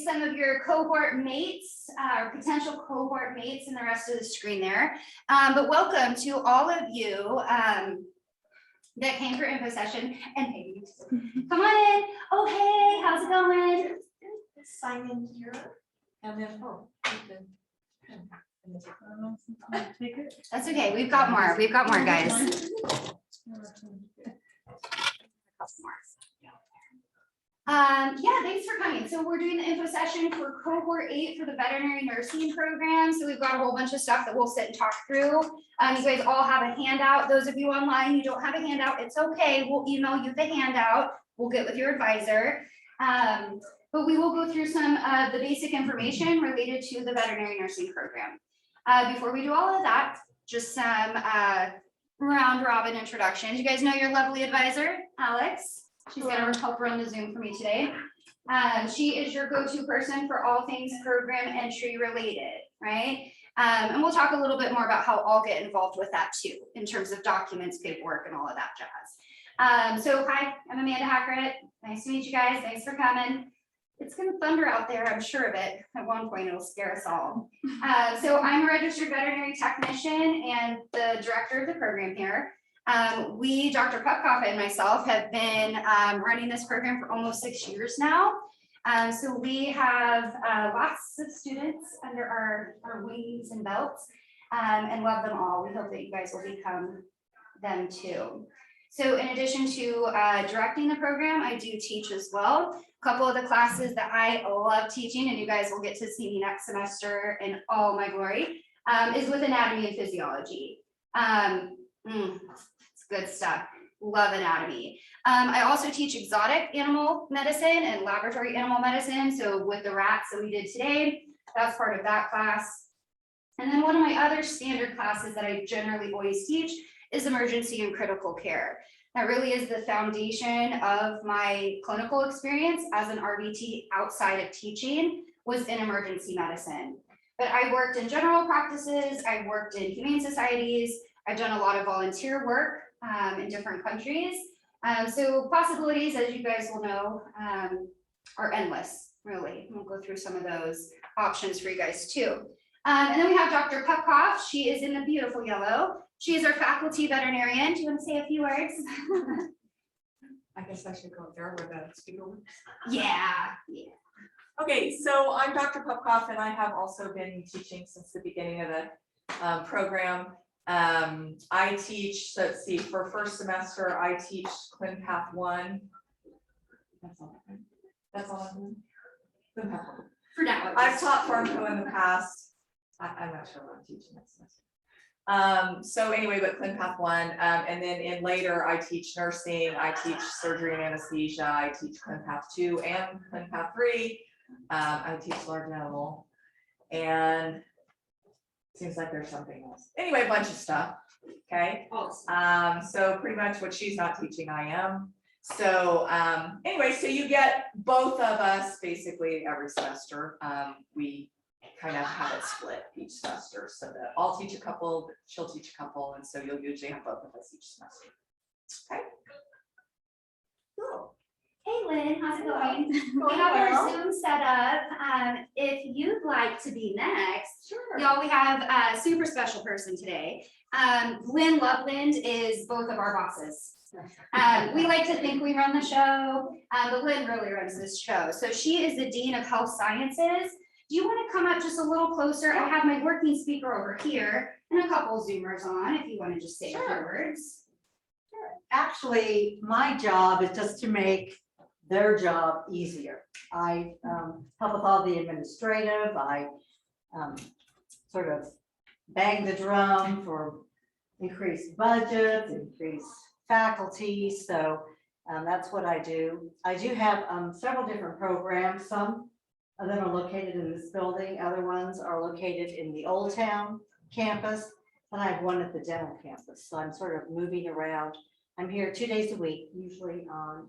some of your cohort mates or potential cohort mates in the rest of the screen there. But welcome to all of you that came for info session. And hey, come on in. Oh, hey, how's it going? Sign in here and then That's okay. We've got more. We've got more, guys. Yeah, thanks for coming. So we're doing the info session for cohort 8 for the veterinary nursing program. So we've got a whole bunch of stuff that we'll sit and talk through. You guys all have a handout. Those of you online, you don't have a handout, it's okay. We'll email you the handout. We'll get with your advisor. But we will go through some of the basic information related to the veterinary nursing program. Before we do all of that, just some round robin introductions. You guys know your lovely advisor, Alex. She's gonna help run the Zoom for me today. She is your go-to person for all things program entry related, right? And we'll talk a little bit more about how I'll get involved with that too, in terms of documents, paperwork, and all of that jazz. So hi, I'm Amanda Hackett. Nice to meet you guys. Thanks for coming. It's gonna thunder out there, I'm sure of it. At one point, it'll scare us all. So I'm a registered veterinary technician and the director of the program here. We, Dr. Pupkoff and myself, have been running this program for almost 6 years now. So we have lots of students under our wings and belts and love them all. We hope that you guys will become them too. So in addition to directing the program, I do teach as well. A couple of the classes that I love teaching, and you guys will get to see me next semester in all my glory, is with anatomy and physiology. It's good stuff. Love anatomy. I also teach exotic animal medicine and laboratory animal medicine. So with the rats that we did today, that's part of that class. And then one of my other standard classes that I generally always teach is emergency and critical care. That really is the foundation of my clinical experience as an RVT outside of teaching, was in emergency medicine. But I worked in general practices, I worked in humane societies, I've done a lot of volunteer work in different countries. So possibilities, as you guys will know, are endless, really. We'll go through some of those options for you guys too. And then we have Dr. Pupkoff. She is in the beautiful yellow. She is our faculty veterinarian. Do you want to say a few words? I guess I should go there where the speaker works. Yeah. Okay, so I'm Dr. Pupkoff and I have also been teaching since the beginning of the program. I teach, so let's see, for first semester, I teach ClinPath 1. That's all. That's all I'm doing. ClinPath 1. For now. I've taught Pharmaco in the past. I'm not sure what I'm teaching next semester. So anyway, but ClinPath 1, and then in later I teach nursing, I teach surgery and anesthesia, I teach ClinPath 2 and ClinPath 3. I teach large animal, and seems like there's something else. Anyway, a bunch of stuff. Okay. So pretty much what she's not teaching, I am. So anyway, so you get both of us basically every semester. We kind of have it split each semester so that I'll teach a couple, she'll teach a couple, and so you'll usually have both of us each semester. Okay. Cool. Hey Lynn, how's it going? We have our Zoom set up. If you'd like to be next, Sure. y'all, we have a super special person today. Lynn Loveland is both of our bosses. We like to think we run the show, but Lynn really runs this show. So she is the Dean of Health Sciences. Do you want to come up just a little closer? I have my working speaker over here and a couple Zoomers on if you want to just say a few words. Sure. Actually, my job is just to make their job easier. I help with all the administrative. I sort of bang the drum for increased budgets, increased faculty. So that's what I do. I do have several different programs. Some of them are located in this building. Other ones are located in the Old Town campus. And I have one at the dental campus. So I'm sort of moving around. I'm here 2 days a week, usually on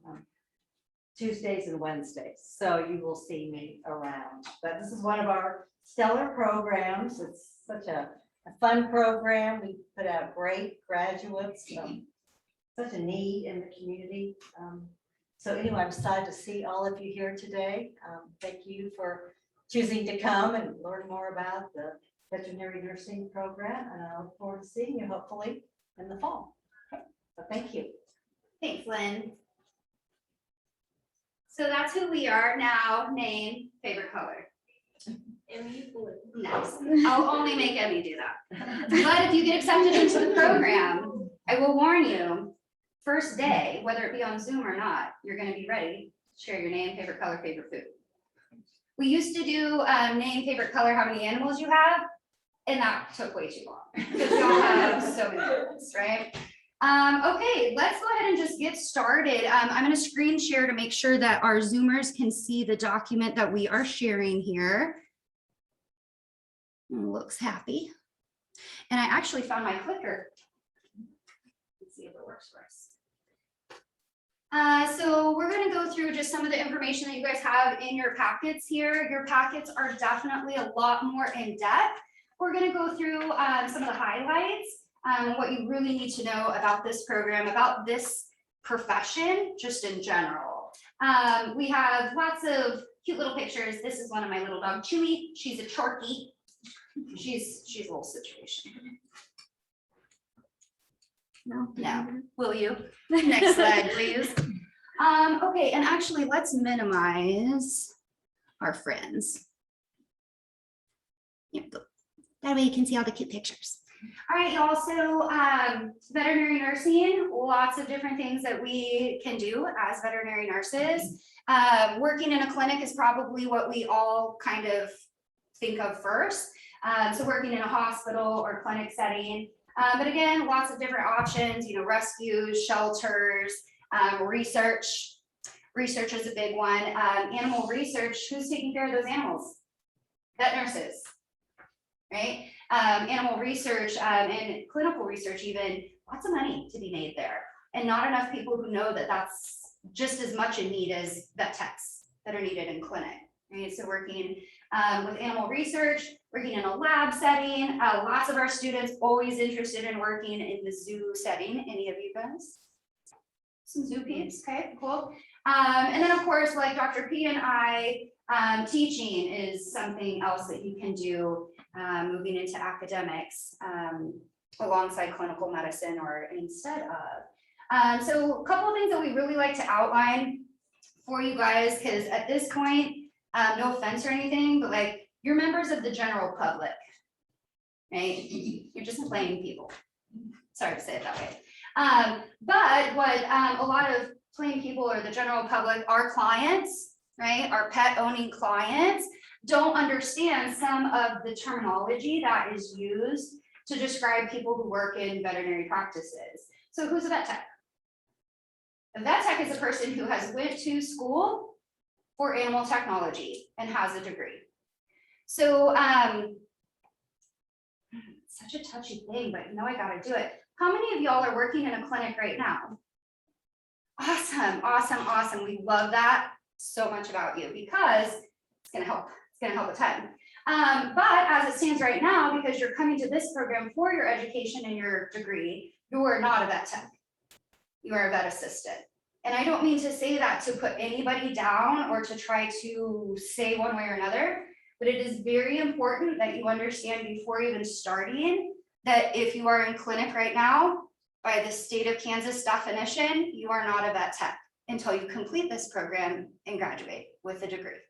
Tuesdays and Wednesdays. So you will see me around. But this is one of our stellar programs. It's such a fun program. We put out great graduates, such a need in the community. So anyway, I'm excited to see all of you here today. Thank you for choosing to come and learn more about the veterinary nursing program, and I look forward to seeing you hopefully in the fall. So thank you. Thanks, Lynn. So that's who we are now. Name, favorite color. Emmy Blue. Nice. I'll only make Emmy do that. But if you get accepted into the program, I will warn you, first day, whether it be on Zoom or not, you're gonna be ready. Share your name, favorite color, favorite food. We used to do name, favorite color, how many animals you have, and that took way too long. Because we all have so many animals, right? Okay, let's go ahead and just get started. I'm gonna screen share to make sure that our Zoomers can see the document that we are sharing here. Looks happy. And I actually found my clicker. Let's see if it works for us. So we're going to go through just some of the information that you guys have in your packets here. Your packets are definitely a lot more in depth. We're going to go through some of the highlights, what you really need to know about this program, about this profession, just in general. We have lots of cute little pictures. This is one of my little dog, Chewy. She's a Chorky. She's a little situation. No, will you? Next slide, please. Okay, and actually, let's minimize our friends. Here we go. That way you can see all the cute pictures. All right, y'all, so veterinary nursing, lots of different things that we can do as veterinary nurses. Working in a clinic is probably what we all kind of think of first. So working in a hospital or clinic setting, but again, lots of different options, you know, rescues, shelters, research. Research is a big one. Animal research, who's taking care of those animals? Vet nurses, right? Animal research and clinical research even, lots of money to be made there. And not enough people who know that that's just as much in need as vet techs that are needed in clinic, right? So working with animal research, working in a lab setting. Lots of our students always interested in working in the zoo setting. Any of you guys? Some zoo peeps, okay, cool. And then of course, like Dr. P and I, teaching is something else that you can do moving into academics alongside clinical medicine or instead of. So a couple of things that we really like to outline for you guys, because at this point, no offense or anything, but like you're members of the general public, right? You're just plain people. Sorry to say it that way. But what a lot of plain people or the general public, our clients, right? Our pet owning clients don't understand some of the terminology that is used to describe people who work in veterinary practices. So who's a vet tech? A vet tech is a person who has went to school for animal technology and has a degree. So such a touchy thing, but you know I gotta do it. How many of y'all are working in a clinic right now? Awesome, awesome, awesome. We love that so much about you because it's gonna help a ton. But as it stands right now, because you're coming to this program for your education and your degree, you are not a vet tech. You are a vet assistant. And I don't mean to say that to put anybody down or to try to say one way or another, but it is very important that you understand before even starting that if you are in clinic right now, by the state of Kansas definition, you are not a vet tech until you complete this program and graduate with a degree.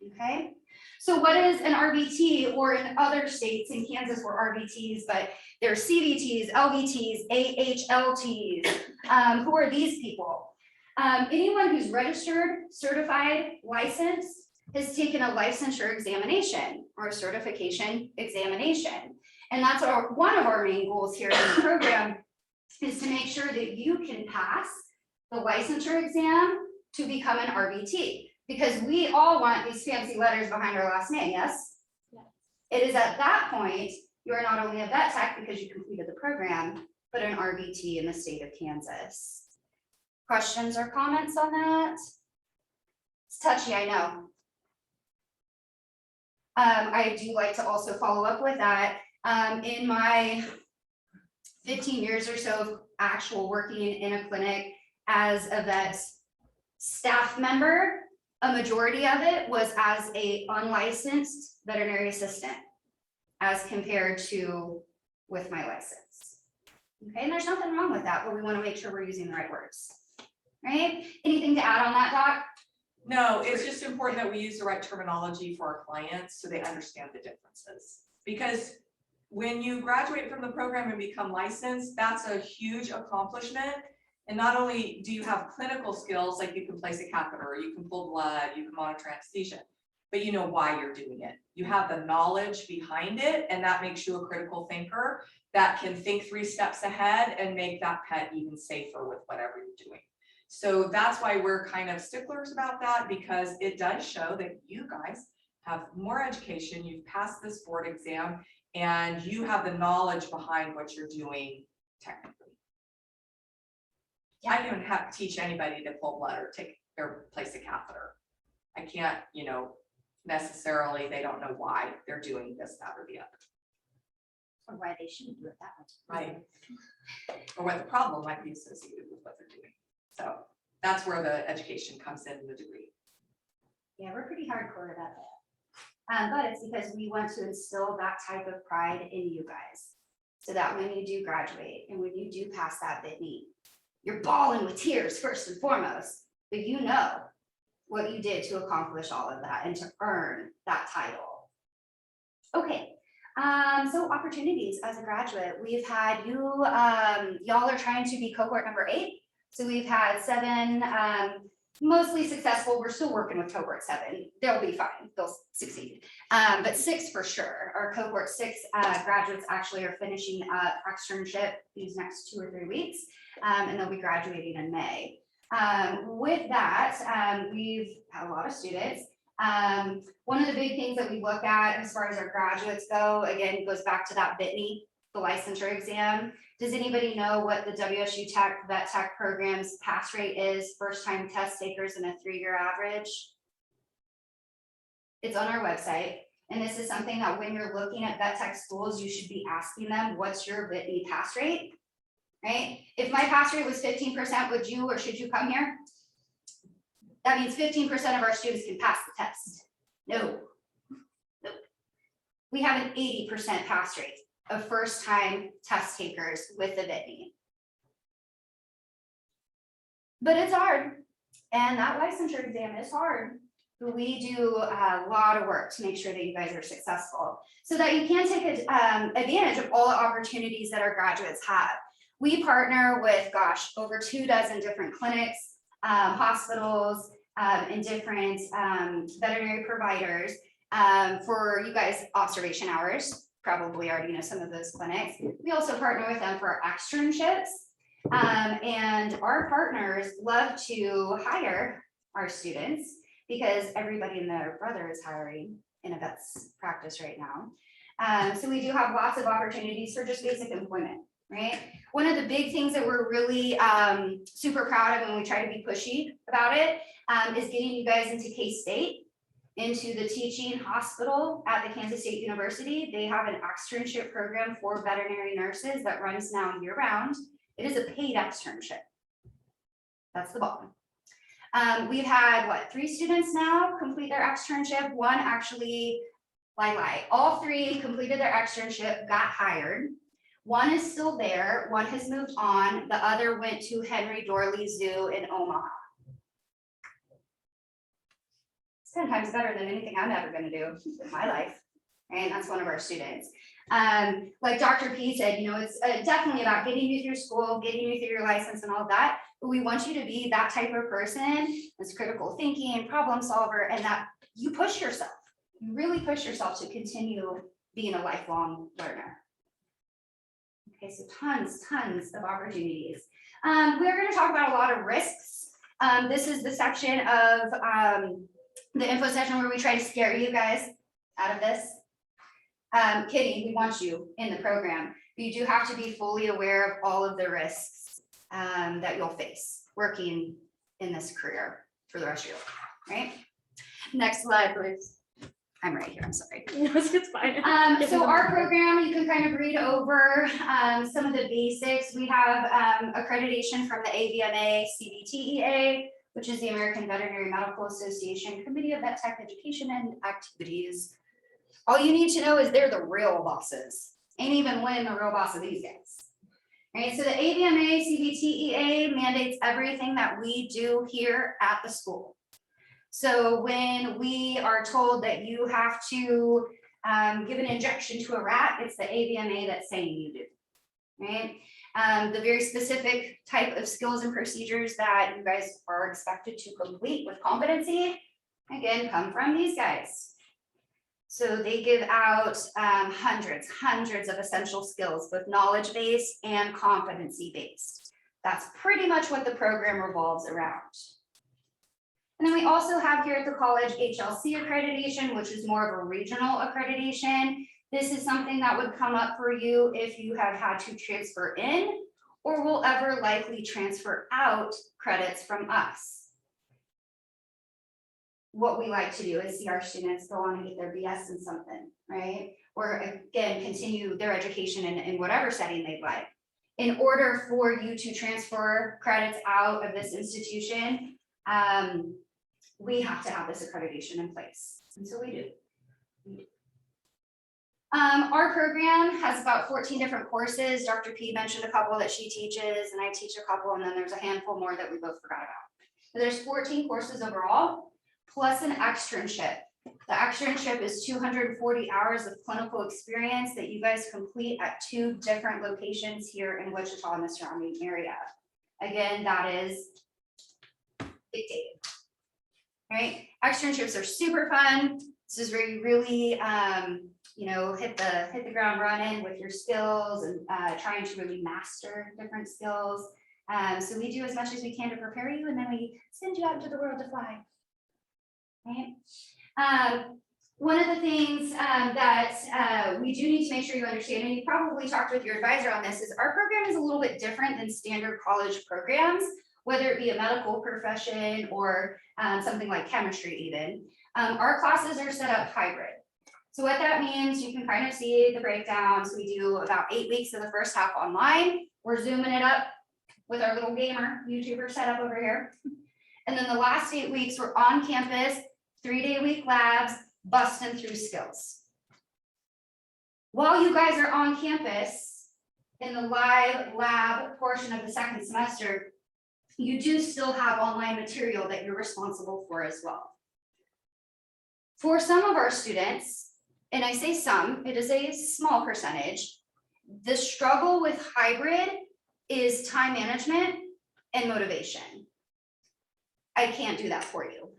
Okay, so what is an RVT, or in other states in Kansas we're RVTs, but they're CVTs, LVTs, AHLTs. Who are these people? Anyone who's registered, certified, licensed, has taken a licensure examination or a certification examination. And that's one of our main goals here in the program is to make sure that you can pass the licensure exam to become an RVT. Because we all want these fancy letters behind our last name, yes? Yes. It is at that point, you are not only a vet tech because you completed the program, but an RVT in the state of Kansas. Questions or comments on that? It's touchy, I know. I do like to also follow up with that. In my 15 years or so of actual working in a clinic as a vet staff member, a majority of it was as a unlicensed veterinary assistant as compared to with my license. Okay, and there's nothing wrong with that, but we want to make sure we're using the right words. Right? Anything to add on that, Doc? No, it's just important that we use the right terminology for our clients so they understand the differences. Because when you graduate from the program and become licensed, that's a huge accomplishment. And not only do you have clinical skills, like you can place a catheter, you can pull blood, you can monitor anesthesia, but you know why you're doing it. You have the knowledge behind it, and that makes you a critical thinker that can think 3 steps ahead and make that pet even safer with whatever you're doing. So that's why we're kind of sticklers about that, because it does show that you guys have more education, you've passed this board exam, and you have the knowledge behind what you're doing technically. I don't have to teach anybody to pull blood or take or place a catheter. I can't, necessarily, they don't know why they're doing this, that, or the other. Or why they shouldn't do it that way. Right. Or what the problem might be associated with what they're doing. So that's where the education comes in the degree. Yeah, we're pretty hardcore about that. But it's because we want to instill that type of pride in you guys. So that when you do graduate and when you do pass that Whitney, you're bawling with tears first and foremost, but you know what you did to accomplish all of that and to earn that title. Okay, so opportunities as a graduate, we've had you, y'all are trying to be cohort number 8. So we've had 7, mostly successful. We're still working with cohort 7. They'll be fine, they'll succeed. But 6 for sure. Our cohort 6 graduates actually are finishing up externship these next 2 or 3 weeks, and they'll be graduating in May. With that, we've had a lot of students. One of the big things that we look at as far as our graduates go, again, goes back to that BITNI, the licensure exam. Does anybody know what the WSU Tech Vet Tech program's pass rate is, first time test takers in a 3-year average? It's on our website. And this is something that when you're looking at vet tech schools, you should be asking them, what's your BITNI pass rate? Right? If my pass rate was 15%, would you or should you come here? That means 15% of our students can pass the test. No. Nope. We have an 80% pass rate of first-time test takers with the BITNI. But it's hard, and that licensure exam is hard. But we do a lot of work to make sure that you guys are successful so that you can take advantage of all the opportunities that our graduates have. We partner with, over 24 different clinics, hospitals, and different veterinary providers for you guys observation hours. Probably already know some of those clinics. We also partner with them for externships. And our partners love to hire our students because everybody and their brother is hiring in a vet's practice right now. So we do have lots of opportunities for just basic employment, right? One of the big things that we're really super proud of when we try to be pushy about it is getting you guys into K-State, into the teaching hospital at the Kansas State University. They have an externship program for veterinary nurses that runs now year round. It is a paid externship. That's the bottom. We've had 3 students now complete their externship. One actually, all 3 completed their externship, got hired. One is still there, one has moved on, the other went to Henry Dorley Zoo in Omaha. It's 10 times better than anything I'm ever gonna do in my life, and that's one of our students. Like Dr. P said, it's definitely about getting you through school, getting you through your license and all that, but we want you to be that type of person that's critical thinking, problem solver, and that you push yourself. You really push yourself to continue being a lifelong learner. Okay, so tons of opportunities. We're going to talk about a lot of risks. This is the section of the info session where we try to scare you guys out of this. Kidding, we want you in the program, but you do have to be fully aware of all of the risks that you'll face working in this career for the rest of your life, right? Next slide, please. I'm right here, I'm sorry. No, it's fine. So our program, you can kind of read over some of the basics. We have accreditation from the AVMA, CBTEA. which is the American Veterinary Medical Association Committee of Vet Tech Education and Activities. All you need to know is they're the real bosses. Ain't even Lynn the real boss of these guys. Right, so the AVMA CVTEA mandates everything that we do here at the school. So when we are told that you have to give an injection to a rat, it's the AVMA that's saying you do, right? The very specific type of skills and procedures that you guys are expected to complete with competency, again, come from these guys. So they give out hundreds of essential skills, both knowledge-based and competency-based. That's pretty much what the program revolves around. And then we also have here at the college HLC accreditation, which is more of a regional accreditation. This is something that would come up for you if you have had to transfer in or will ever likely transfer out credits from us. What we like to do is see our students go on and get their BS in something, right? Or again, continue their education in whatever setting they'd like. In order for you to transfer credits out of this institution, we have to have this accreditation in place, and so we do. Our program has about 14 different courses. Dr. P mentioned a couple that she teaches, and I teach a couple, and then there's a handful more that we both forgot about. But there's 14 courses overall, plus an externship. The externship is 240 hours of clinical experience that you guys complete at 2 different locations here in Wichita and the surrounding area. Again, that is dictated. Right? Externships are super fun. This is where you really, hit the ground running with your skills and trying to really master different skills. So we do as much as we can to prepare you, and then we send you out into the world to fly. Right? One of the things that we do need to make sure you understand, and you probably talked with your advisor on this, is our program is a little bit different than standard college programs, whether it be a medical profession or something like chemistry even. Our classes are set up hybrid. So what that means, you can kind of see the breakdowns. We do about 8 weeks of the first half online. We're zooming it up with our little gamer YouTuber setup over here. And then the last 8 weeks, we're on campus, 3-day-a-week labs, busting through skills. While you guys are on campus in the live lab portion of the second semester, you do still have online material that you're responsible for as well. For some of our students, and I say some, it is a small percentage, the struggle with hybrid is time management and motivation. I can't do that for you,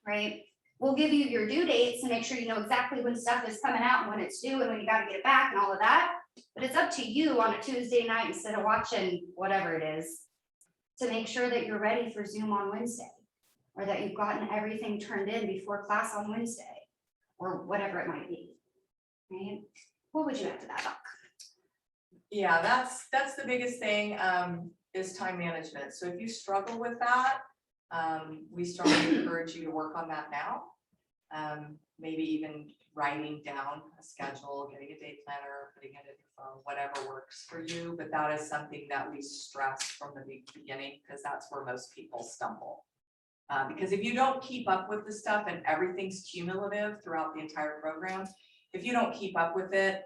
right? We'll give you your due dates and make sure you know exactly when stuff is coming out and when it's due and when you got to get it back and all of that. But it's up to you on a Tuesday night instead of watching whatever it is to make sure that you're ready for Zoom on Wednesday, or that you've gotten everything turned in before class on Wednesday, or whatever it might be, right? What would you add to that, Doc? Yeah, that's the biggest thing, is time management. So if you struggle with that, we strongly encourage you to work on that now. Maybe even writing down a schedule, getting a day planner, putting it in your phone, whatever works for you. But that is something that we stress from the beginning, because that's where most people stumble. Because if you don't keep up with the stuff, and everything's cumulative throughout the entire program, if you don't keep up with it,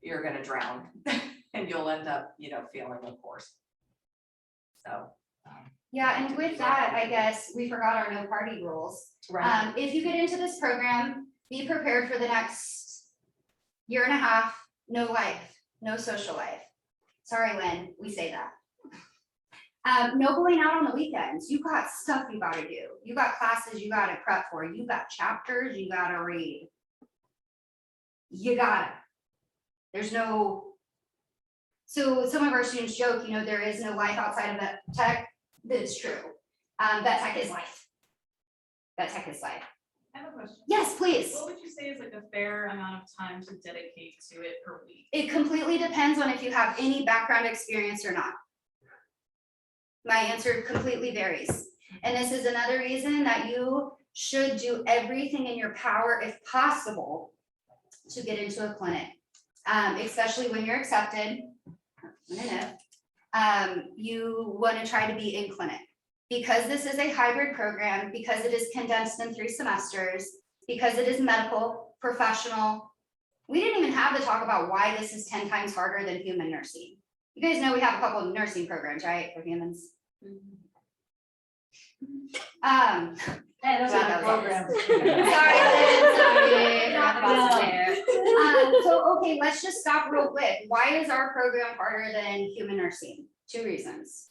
you're gonna drown and you'll end up, failing the course. So. Yeah, and with that, I guess we forgot our no party rules. Right. If you get into this program, be prepared for the next 1.5 years, no life, no social life. Sorry, Lynn, we say that. No going out on the weekends. You got stuff you gotta do. You got classes you gotta prep for. You got chapters you gotta read. You gotta. There's no. So some of our students joke, there is no life outside of vet tech. That is true. Vet tech is life. Vet tech is life. I have a question. Yes, please. What would you say is like a fair amount of time to dedicate to it per week? It completely depends on if you have any background experience or not. My answer completely varies. And this is another reason that you should do everything in your power, if possible, to get into a clinic, especially when you're accepted. You want to try to be in clinic, because this is a hybrid program, because it is condensed in 3 semesters, because it is medical, professional. We didn't even have to talk about why this is 10 times harder than human nursing. You guys know we have a couple of nursing programs, right, for humans? Hey, those Well, are that programs. was Sorry, Lynn, sorry. Not the boss No. there. So, okay, let's just stop real quick. Why is our program harder than human nursing? 2 reasons.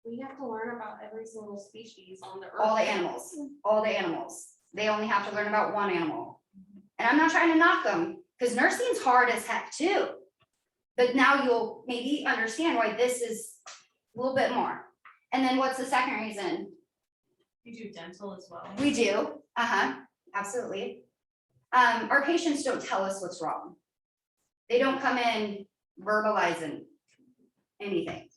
We have to learn about every single species on the earth. All the animals. They only have to learn about 1 animal. And I'm not trying to knock them, because nursing's hard as heck too. But now you'll maybe understand why this is a little bit more. And then what's the second reason? You do dental as well. We do, absolutely. Our patients don't tell us what's wrong. They don't come in verbalizing anything,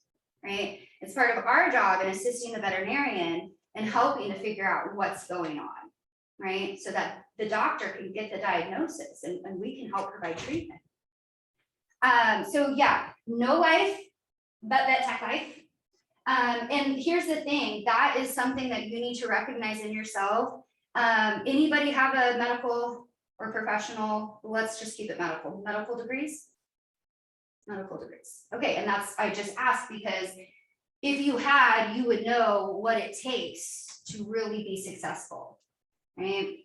right? It's part of our job in assisting the veterinarian and helping to figure out what's going on, right? So that the doctor can get the diagnosis and we can help provide treatment. So yeah, no life, but vet tech life. And here's the thing, that is something that you need to recognize in yourself. Anybody have a medical or professional, let's just keep it medical degrees? Medical degrees. Okay, and that's, I just asked because if you had, you would know what it takes to really be successful, right?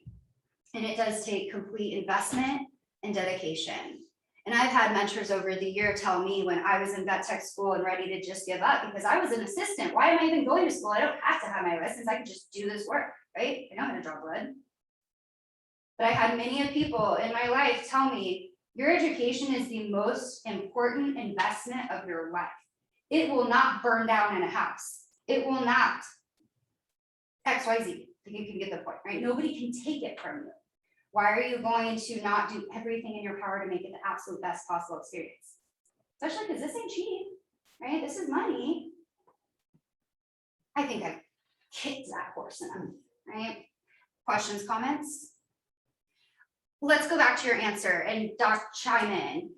And it does take complete investment and dedication. And I've had mentors over the year tell me when I was in vet tech school and ready to just give up because I was an assistant. Why am I even going to school? I don't have to have my license. I can just do this work, right? I'm not gonna draw blood. But I had many of people in my life tell me, your education is the most important investment of your life. It will not burn down in a house. It will not XYZ. You can get the point, right? Nobody can take it from you. Why are you going to not do everything in your power to make it the absolute best possible experience? Especially because this ain't cheap, right? This is money. I think I've kicked that horse enough, right? Questions, comments? Let's go back to your answer and Doc chime in.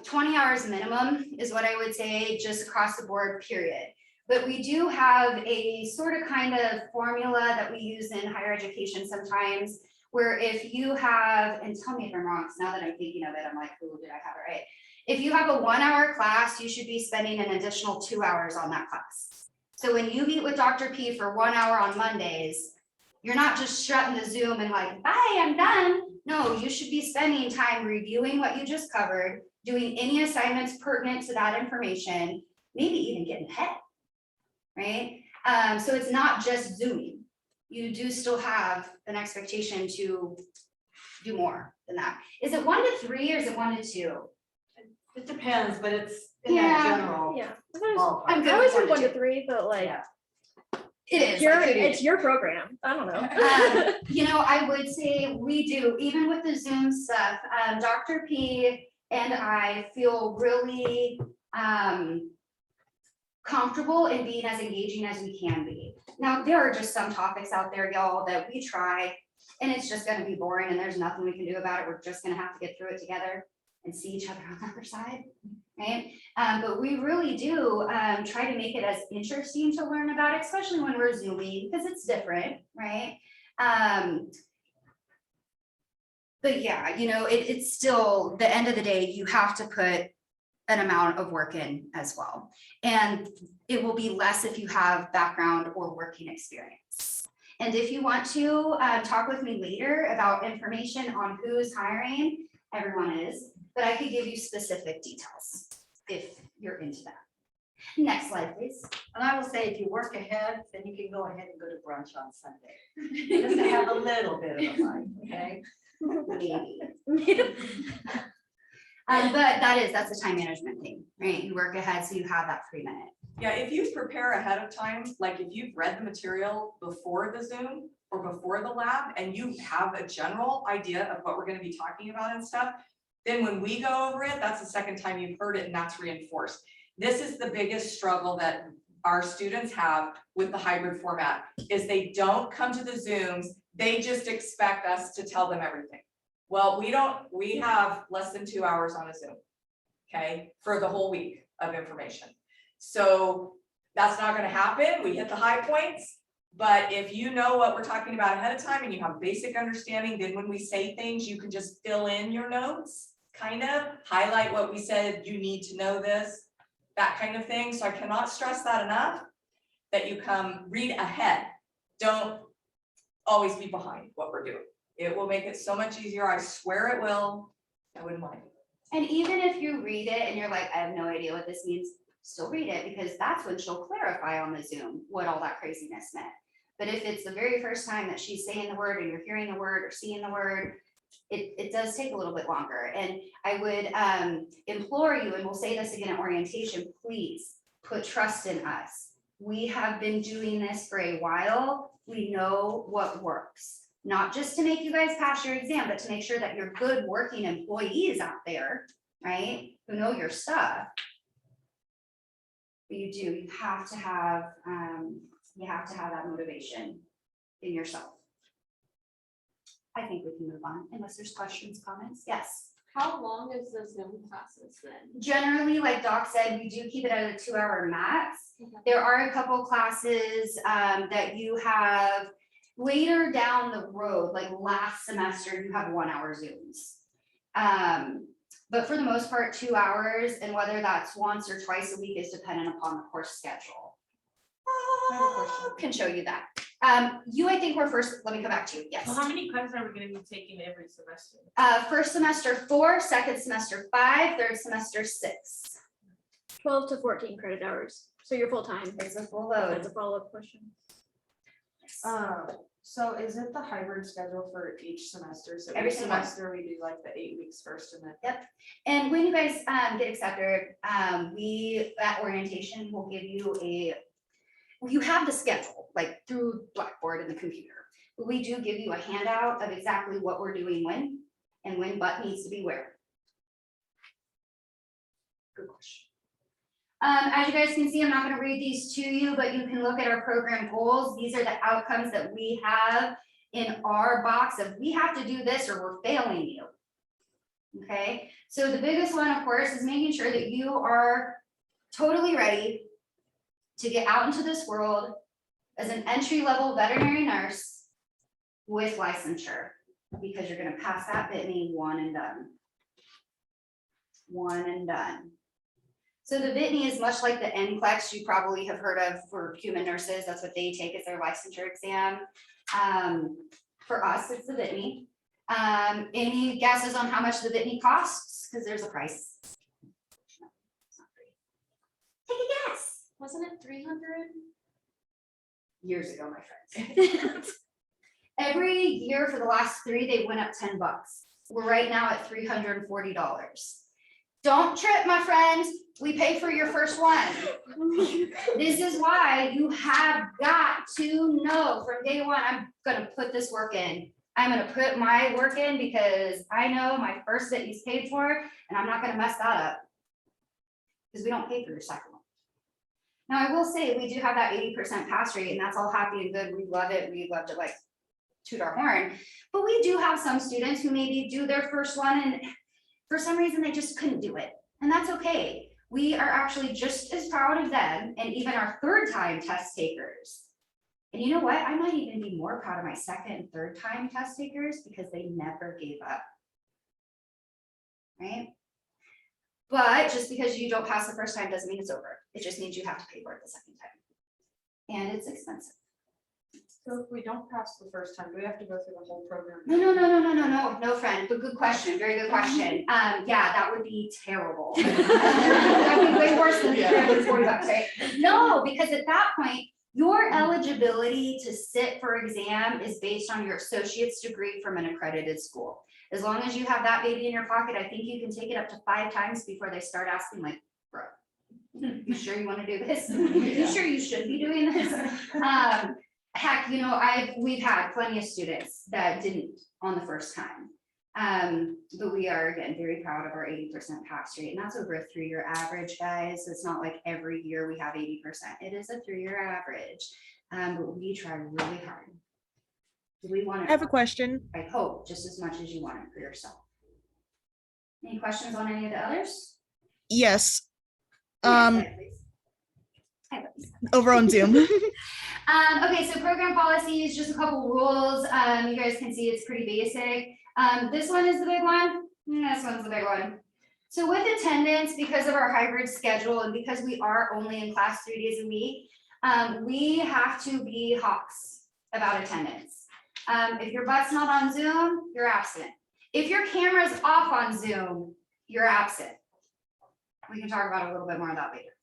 20 hours minimum is what I would say just across the board, period. But we do have a sort of kind of formula that we use in higher education sometimes, where if you have, and tell me if I'm wrong, because now that I'm thinking of it, I'm like, oh, did I have it right? If you have a 1-hour class, you should be spending an additional 2 hours on that class. So when you meet with Dr. P for 1 hour on Mondays, you're not just shutting the Zoom and like, bye, I'm done. No, you should be spending time reviewing what you just covered, doing any assignments pertinent to that information, maybe even getting ahead, right? So it's not just Zooming. You do still have an expectation to do more than that. Is it 1 to 3 or is it 1 to 2? It depends, but it's in Yeah. that general Yeah. ballpark. I'm good I always with do 1 1 to to 2. 3, but like, Yeah. It is. it's your program. I don't know. You know, I would say we do, even with the Zoom stuff, Dr. P and I feel really comfortable in being as engaging as we can be. Now, there are just some topics out there, y'all, that we try, and it's just gonna be boring and there's nothing we can do about it. We're just gonna have to get through it together and see each other on the other side, right? But we really do try to make it as interesting to learn about, especially when we're Zooming, because it's different, right? But yeah, you know, it's still, the end of the day, you have to put an amount of work in as well. And it will be less if you have background or working experience. And if you want to talk with me later about information on who's hiring, everyone is, but I could give you specific details if you're into that. Next slide, please. And I will say, if you work ahead, then you can go ahead and go to brunch on Sunday. Just to have a little bit of a life, okay? Maybe. But that's a time management thing, right? You work ahead so you have that free minute. Yeah, if you prepare ahead of time, like if you've read the material before the Zoom or before the lab and you have a general idea of what we're going to be talking about and stuff, then when we go over it, that's the second time you've heard it and that's reinforced. This is the biggest struggle that our students have with the hybrid format is they don't come to the Zooms, they just expect us to tell them everything. Well, we have less than 2 hours on a Zoom, okay, for the whole week of information. So That's not gonna happen. We hit the high points. But if you know what we're talking about ahead of time and you have basic understanding, then when we say things, you can just fill in your notes, kind of highlight what we said, you need to know this, that kind of thing. So I cannot stress that enough, that you come read ahead. Don't always be behind what we're doing. It will make it so much easier. I swear it will. I wouldn't mind. And even if you read it and you're like, I have no idea what this means, still read it, because that's when she'll clarify on the Zoom what all that craziness meant. But if it's the very first time that she's saying the word and you're hearing the word or seeing the word, it does take a little bit longer. And I would implore you, and we'll say this again at orientation, please put trust in us. We have been doing this for a while. We know what works, not just to make you guys pass your exam, but to make sure that you're good working employees out there, right? Who know your stuff. But you have to have that motivation in yourself. I think we can move on unless there's questions, comments. Yes. How long is the Zoom classes then? Generally, like Doc said, we do keep it at a 2-hour max. Okay. There are a couple classes that you have later down the road, like last semester, you have 1-hour Zooms. But for the most part, 2 hours, and whether that's once or twice a week is dependent upon the course schedule. Can show you that. You, I think, were first. Let me come back to you. Yes. So how many classes are we gonna be taking every semester? First semester 4, second semester 5, third semester 6. 12 to 14 credit hours. So you're full-time. It's a full That's load. a follow-up question. So is it the hybrid schedule for each semester? So Every each single one. semester we do like the 8 weeks first and then. And when you guys get accepted, we at orientation will give you you have the schedule, like through Blackboard and the computer. But we do give you a handout of exactly what we're doing when, and when what needs to be where. Good question. As you guys can see, I'm not gonna read these to you, but you can look at our program goals. These are the outcomes that we have in our box of we have to do this or we're failing you. Okay, so the biggest one, of course, is making sure that you are totally ready to get out into this world as an entry-level veterinary nurse with licensure, because you're gonna pass that Bitney one and done. One and done. So the Bitney is much like the NCLEX you probably have heard of for human nurses. That's what they take as their licensure exam. For us, it's the Bitney. Any guesses on how much the Bitney costs? Because there's a price. No, it's not free. Take a guess. Wasn't it 300? Years ago, my friends. Every year for the last 3, they went up $10. We're right now at $340. Don't trip, my friends. We pay for your first one. This is why you have got to know from day one, I'm gonna put this work in. I'm gonna put my work in because I know my first bit is paid for, and I'm not gonna mess that up. Because we don't pay for your second one. Now, I will say, we do have that 80% pass rate, and that's all happy and good. We love it. We love to like toot our horn. But we do have some students who maybe do their first one, and for some reason, they just couldn't do it. And that's okay. We are actually just as proud of them, and even our third-time test takers. And you know what? I might even be more proud of my second and third-time test takers because they never gave up. Right? But just because you don't pass the first time doesn't mean it's over. It just means you have to pay for it the second time. And it's expensive. So if we don't pass the first time, do we have to go through the whole program? No, friend, but good question, very good question. Yeah, that would be terrible. That would be way worse than the $340, right? No, because at that point, your eligibility to sit for exam is based on your associate's degree from an accredited school. As long as you have that baby in your pocket, I think you can take it up to 5 times before they start asking like, bro, you sure you want to do this? You sure you should be doing this? Heck, you know, we've had plenty of students that didn't on the first time. But we are, again, very proud of our 80% pass rate, and that's over a 3-year average, guys. So it's not like every year we have 80%. It is a 3-year average, but we try really hard. Do we want I have a question. I hope just as much as you want it for yourself. Any questions on any of the others? Yes. Yes, please. Hi, Lisa. over on Zoom. Okay, so program policies, just a couple rules. You guys can see it's pretty basic. This one is the big one. This one's the big one. So with attendance, because of our hybrid schedule and because we are only in class 3 days a week, we have to be hawks about attendance. If your butt's not on Zoom, you're absent. If your camera's off on Zoom, you're absent. We can talk about a little bit more of that later.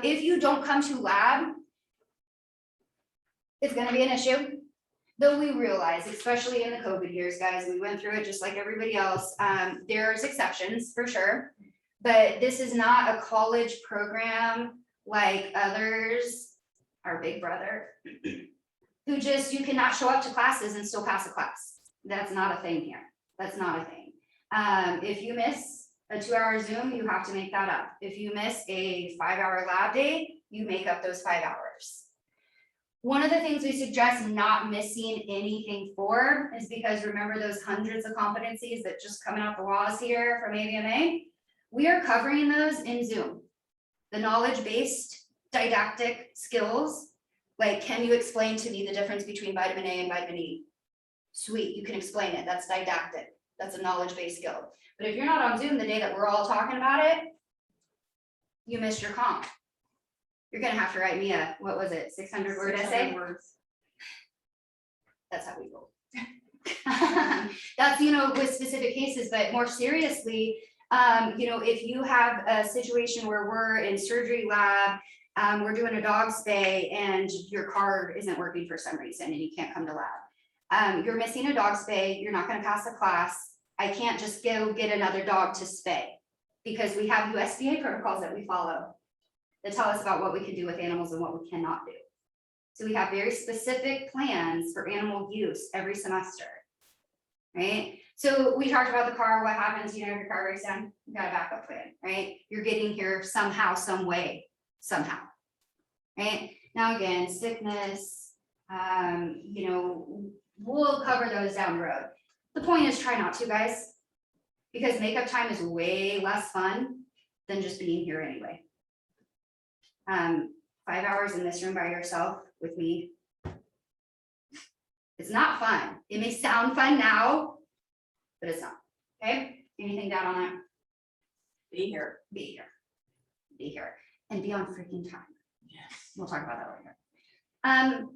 If you don't come to lab, it's gonna be an issue. Though we realize, especially in the COVID years, guys, we went through it just like everybody else. There's exceptions for sure. But this is not a college program like others, our big brother, who just, you cannot show up to classes and still pass a class. That's not a thing here. That's not a thing. If you miss a 2-hour Zoom, you have to make that up. If you miss a 5-hour lab day, you make up those 5 hours. One of the things we suggest not missing anything for is because remember those hundreds of competencies that just coming out the walls here from AVMA? We are covering those in Zoom. The knowledge-based didactic skills, like can you explain to me the difference between vitamin A and vitamin E? Sweet, you can explain it, that's didactic, that's a knowledge-based skill. But if you're not on Zoom the day that we're all talking about it, you missed your comp. You're gonna have to write me a, what was it, 600-word essay? That's how we roll. That's, with specific cases, but more seriously, if you have a situation where we're in surgery lab, we're doing a dog spay and your card isn't working for some reason and you can't come to lab. You're missing a dog spay, you're not gonna pass the class. I can't just go get another dog to spay because we have USDA protocols that we follow that tell us about what we can do with animals and what we cannot do. So we have very specific plans for animal use every semester, right? So we talked about the car, what happens, if your car breaks down, you got a backup plan, right? You're getting here somehow, some way, somehow, right? Now again, sickness, we'll cover those down the road. The point is try not to, guys, because makeup time is way less fun than just being here anyway. 5 hours in this room by yourself with me. It's not fun. It may sound fun now, but it's not, okay? Anything down on that? Be here. Be here. Be here. And be on freaking time. Yes. We'll talk about that later.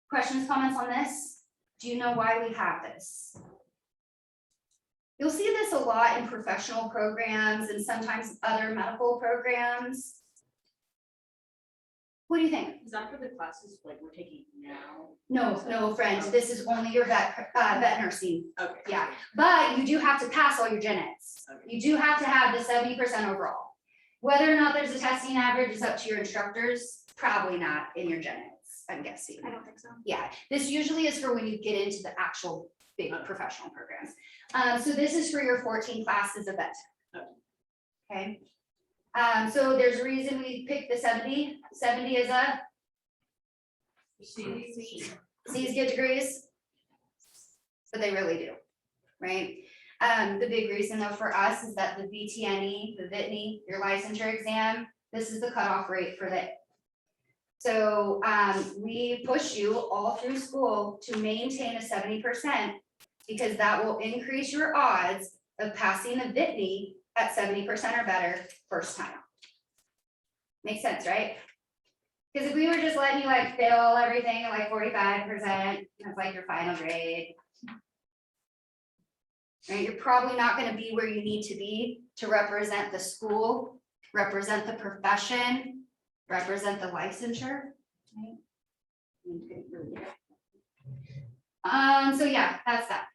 Questions, comments on this? Do you know why we have this? You'll see this a lot in professional programs and sometimes other medical programs. What do you think? Is that for the classes like we're taking now? No, friends, this is only your vet nursing. Okay. Yeah, but you do have to pass all your gen eds. Okay. You do have to have the 70% overall. Whether or not there's a testing average is up to your instructors, probably not in your gen eds, I'm guessing. I don't think so. Yeah, this usually is for when you get into the actual big professional programs. So this is for your 14 classes of vet. Okay. So there's a reason we picked the 70. 70 is a C's get degrees, but they really do, right? The big reason though for us is that the VTNE, the VITNE, your licensure exam, this is the cutoff rate for that. So we push you all through school to maintain a 70% because that will increase your odds of passing the VITNE at 70% or better first time. Makes sense, right? Because if we were just letting you fail everything at 45%, that's like your final grade. Right, you're probably not going to be where you need to be to represent the school, represent the profession, represent the licensure. Right? So yeah, that's that.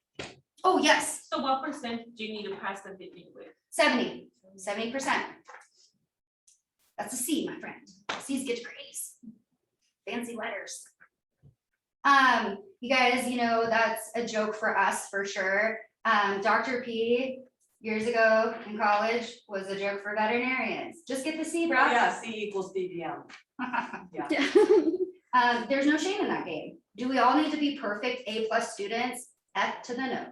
Oh, yes, So what percent do you need to pass the VITNE with? 70%. That's a C, my friend. C's get degrees. Fancy letters. You guys, that's a joke for us for sure. Dr. P years ago in college was a joke for veterinarians. Just get the C, bro. Yeah, C equals DVM. There's no shame in that game. Do we all need to be perfect A+ students? F to the no.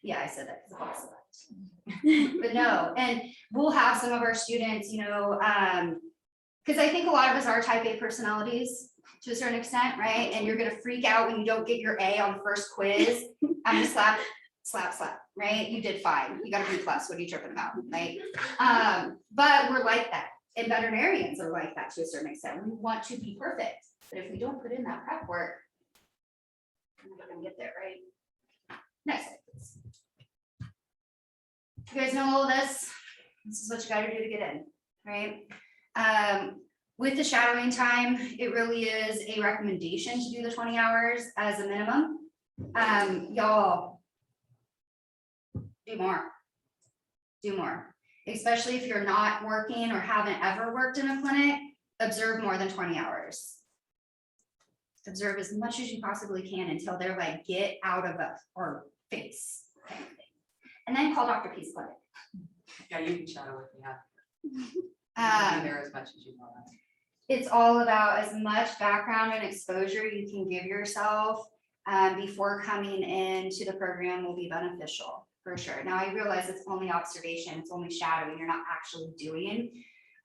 Yeah, I said that because of possible. But no, and we'll have some of our students, Because I think a lot of us are type A personalities to a certain extent, right? And you're gonna freak out when you don't get your A on the first quiz. I'm gonna slap, slap, slap, right? You did fine. You got a B plus. What are you tripping about, right? But we're like that. And veterinarians are like that to a certain extent. We want to be perfect. But if we don't put in that prep work, we're not gonna get there, right? Next slide, please. You guys know all of this? This is what you gotta do to get in, right? With the shadowing time, it really is a recommendation to do the 20 hours as a minimum. Y'all, do more. Do more, especially if you're not working or haven't ever worked in a clinic, observe more than 20 hours. Observe as much as you possibly can until they're like, get out of our face kind of thing. And then call Dr. P's clinic. Yeah, you can shadow with me. Um, Be there as much as you want. It's all about as much background and exposure you can give yourself before coming into the program will be beneficial, for sure. Now, I realize it's only observation, it's only shadowing, you're not actually doing.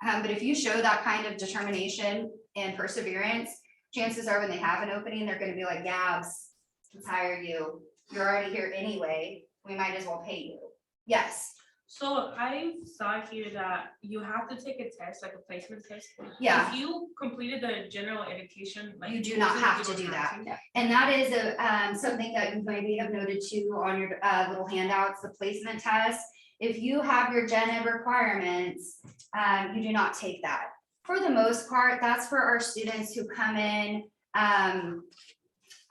But if you show that kind of determination and perseverance, chances are when they have an opening, they're gonna be like, Gabs, let's hire you. You're already here anyway, we might as well pay you. Yes, So I saw here that you have to take a test, like a placement test. yeah. If you completed the general education, like. You do not courses, have you to don't do have that. And that is something that you maybe have noted too on your little handouts, the placement test. If you have your gen ed requirements, you do not take that. For the most part, that's for our students who come in,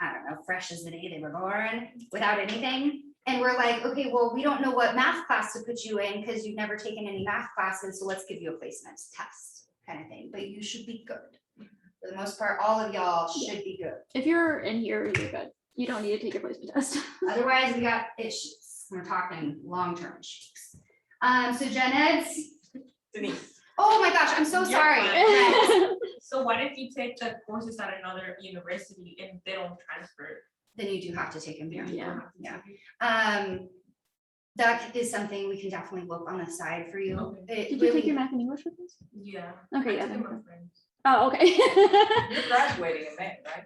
I don't know, fresh as the day they were born, without anything. And we're like, okay, well, we don't know what math class to put you in because you've never taken any math classes, so let's give you a placement test kind of thing, but you should be good. For the most part, all of y'all should be good. If you're in here, you're good. You don't need to take your placement test. Otherwise, we got issues. We're talking long-term issues. So gen eds, Denise. oh my gosh, I'm so You're sorry. fine. Right. So what if you take the courses at another university and they don't transfer? Then you do have to take them here. Yeah. Yeah. That is something we can definitely look on the side for you. Okay. It Did you take really- your math and English with us? Yeah. Okay, I yeah. took it then- with friends. Oh, okay. You're graduating in May, right?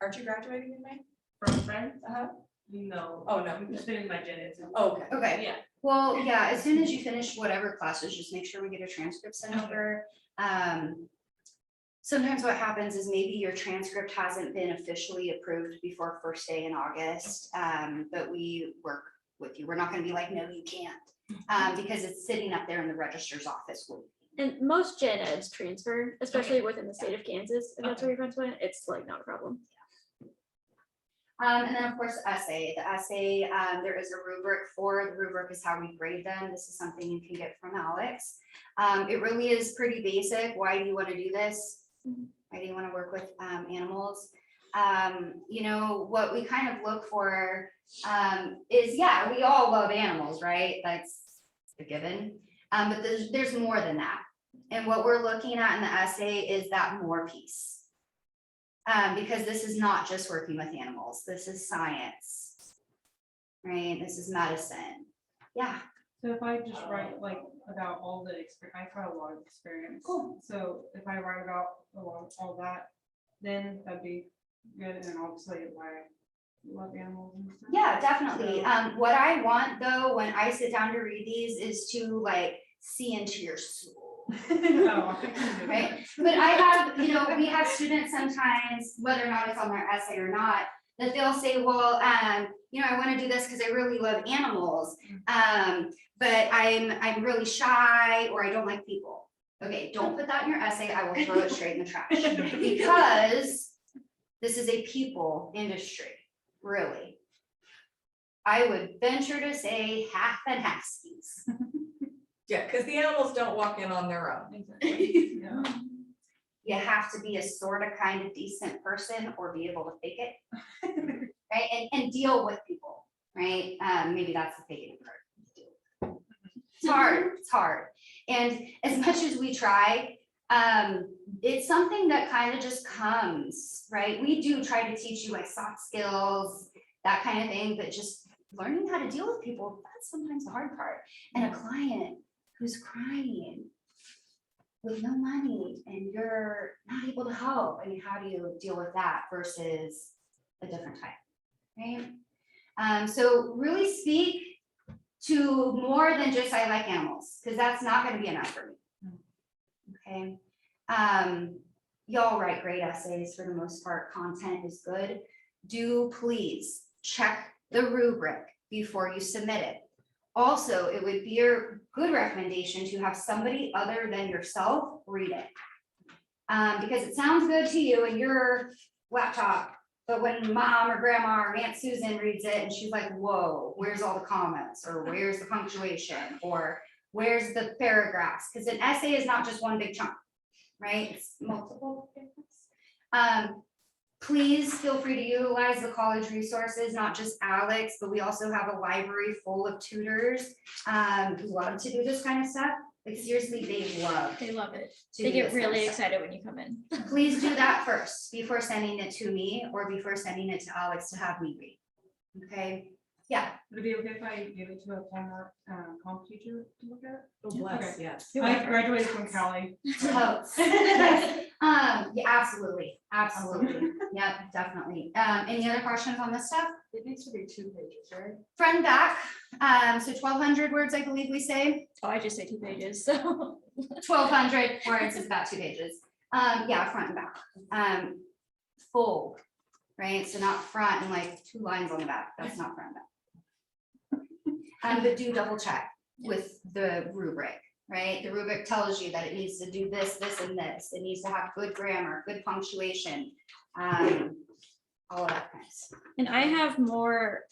Aren't you graduating in May? From friends? Uh-huh. No. Oh, no. I'm just doing my gen ed. Oh, okay. Okay. Yeah. Well, yeah, as soon as you finish whatever classes, just make sure we get a transcript sent over. Sometimes what happens is maybe your transcript hasn't been officially approved before first day in August, but we work with you. We're not gonna be like, no, you can't, because it's sitting up there in the registrar's office. And most gen eds transfer, especially within the state of Kansas, if that's where your friends went, it's like not a problem. And then of course, the essay, there is a rubric for, the rubric is how we grade them. This is something you can get from Alex. It really is pretty basic. Why do you want to do this? Why do you want to work with animals? You know, what we kind of look for is, yeah, we all love animals, right? That's a given. But there's more than that. And what we're looking at in the essay is that more piece. Because this is not just working with animals, this is science, right? This is medicine. Yeah, So if I just write like about all the experience, I've had a lot of experience. Cool. So if I write about all that, then that'd be good, and I'll say why I love animals and stuff. yeah, definitely. So- What I want though, when I sit down to read these is to like see into your soul. Oh, I can do Right. that. But I have, you know, we have students sometimes, whether or not it's on their essay or not, that they'll say, well, you know, I want to do this because I really love animals. But I'm really shy or I don't like people. Okay, don't put that in your essay. I will throw it straight in the trash. Because this is a people industry, really. I would venture to say half and halfsies. Yeah, because the animals don't walk in on their own. Exactly. Yeah. You have to be a sort of kind of decent person or be able to fake it. Right, and deal with people, right? Maybe that's the faking part. It's hard. And as much as we try, it's something that kind of just comes, right? We do try to teach you like soft skills, that kind of thing, but just learning how to deal with people, that's sometimes the hard part. And a client who's crying, with no money and you're not able to help. I mean, how do you deal with that versus a different type, right? So really speak to more than just I like animals, because that's not gonna be enough for me. Okay, y'all write great essays for the most part, content is good. Do please check the rubric before you submit it. Also, it would be a good recommendation to have somebody other than yourself read it. Because it sounds good to you and your laptop, but when mom or grandma or Aunt Susan reads it and she's like, whoa, where's all the comments, or where's the punctuation, or where's the paragraphs? Because an essay is not just one big chunk, right? It's multiple things. Please feel free to utilize the college resources, not just Alex, but we also have a library full of tutors who love to do this kind of stuff. Like seriously, they love They love it. to They do get this kind of really stuff. excited when you come in. Please do that first before sending it to me or before sending it to Alex to have me read. Okay, yeah. Would it be okay if I give it to a former comp teacher to look at? Oh, bless, Okay. yes. I graduated from Cali. Totes. Yes. Yeah, absolutely, absolutely. Yep, definitely. Any other questions on this stuff? It needs to be 2 pages, right? Front and back, so 1,200 words, I believe we say. Oh, I just say 2 pages, so. 1,200 words is about 2 pages. Yeah, front and back. Full, right? So not front and like 2 lines on the back. That's not front and back. But do double check with the rubric, right? The rubric tells you that it needs to do this, this, and this. It needs to have good grammar, good punctuation, all of that kind of stuff. And I have more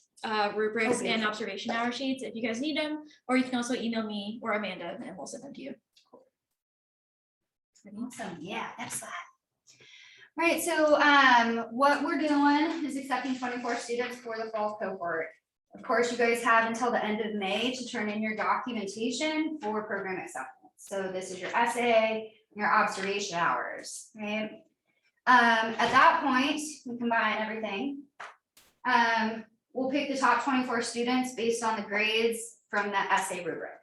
rubrics Okay. and observation hour sheets if you guys need them, or you can also email me or Amanda and we'll send them to you. Awesome, yeah, excellent. All right, so what we're doing is accepting 24 students for the fall cohort. Of course, you guys have until the end of May to turn in your documentation for program acceptance. So this is your essay, your observation hours, right? At that point, we combine everything. We'll pick the top 24 students based on the grades from the essay rubric,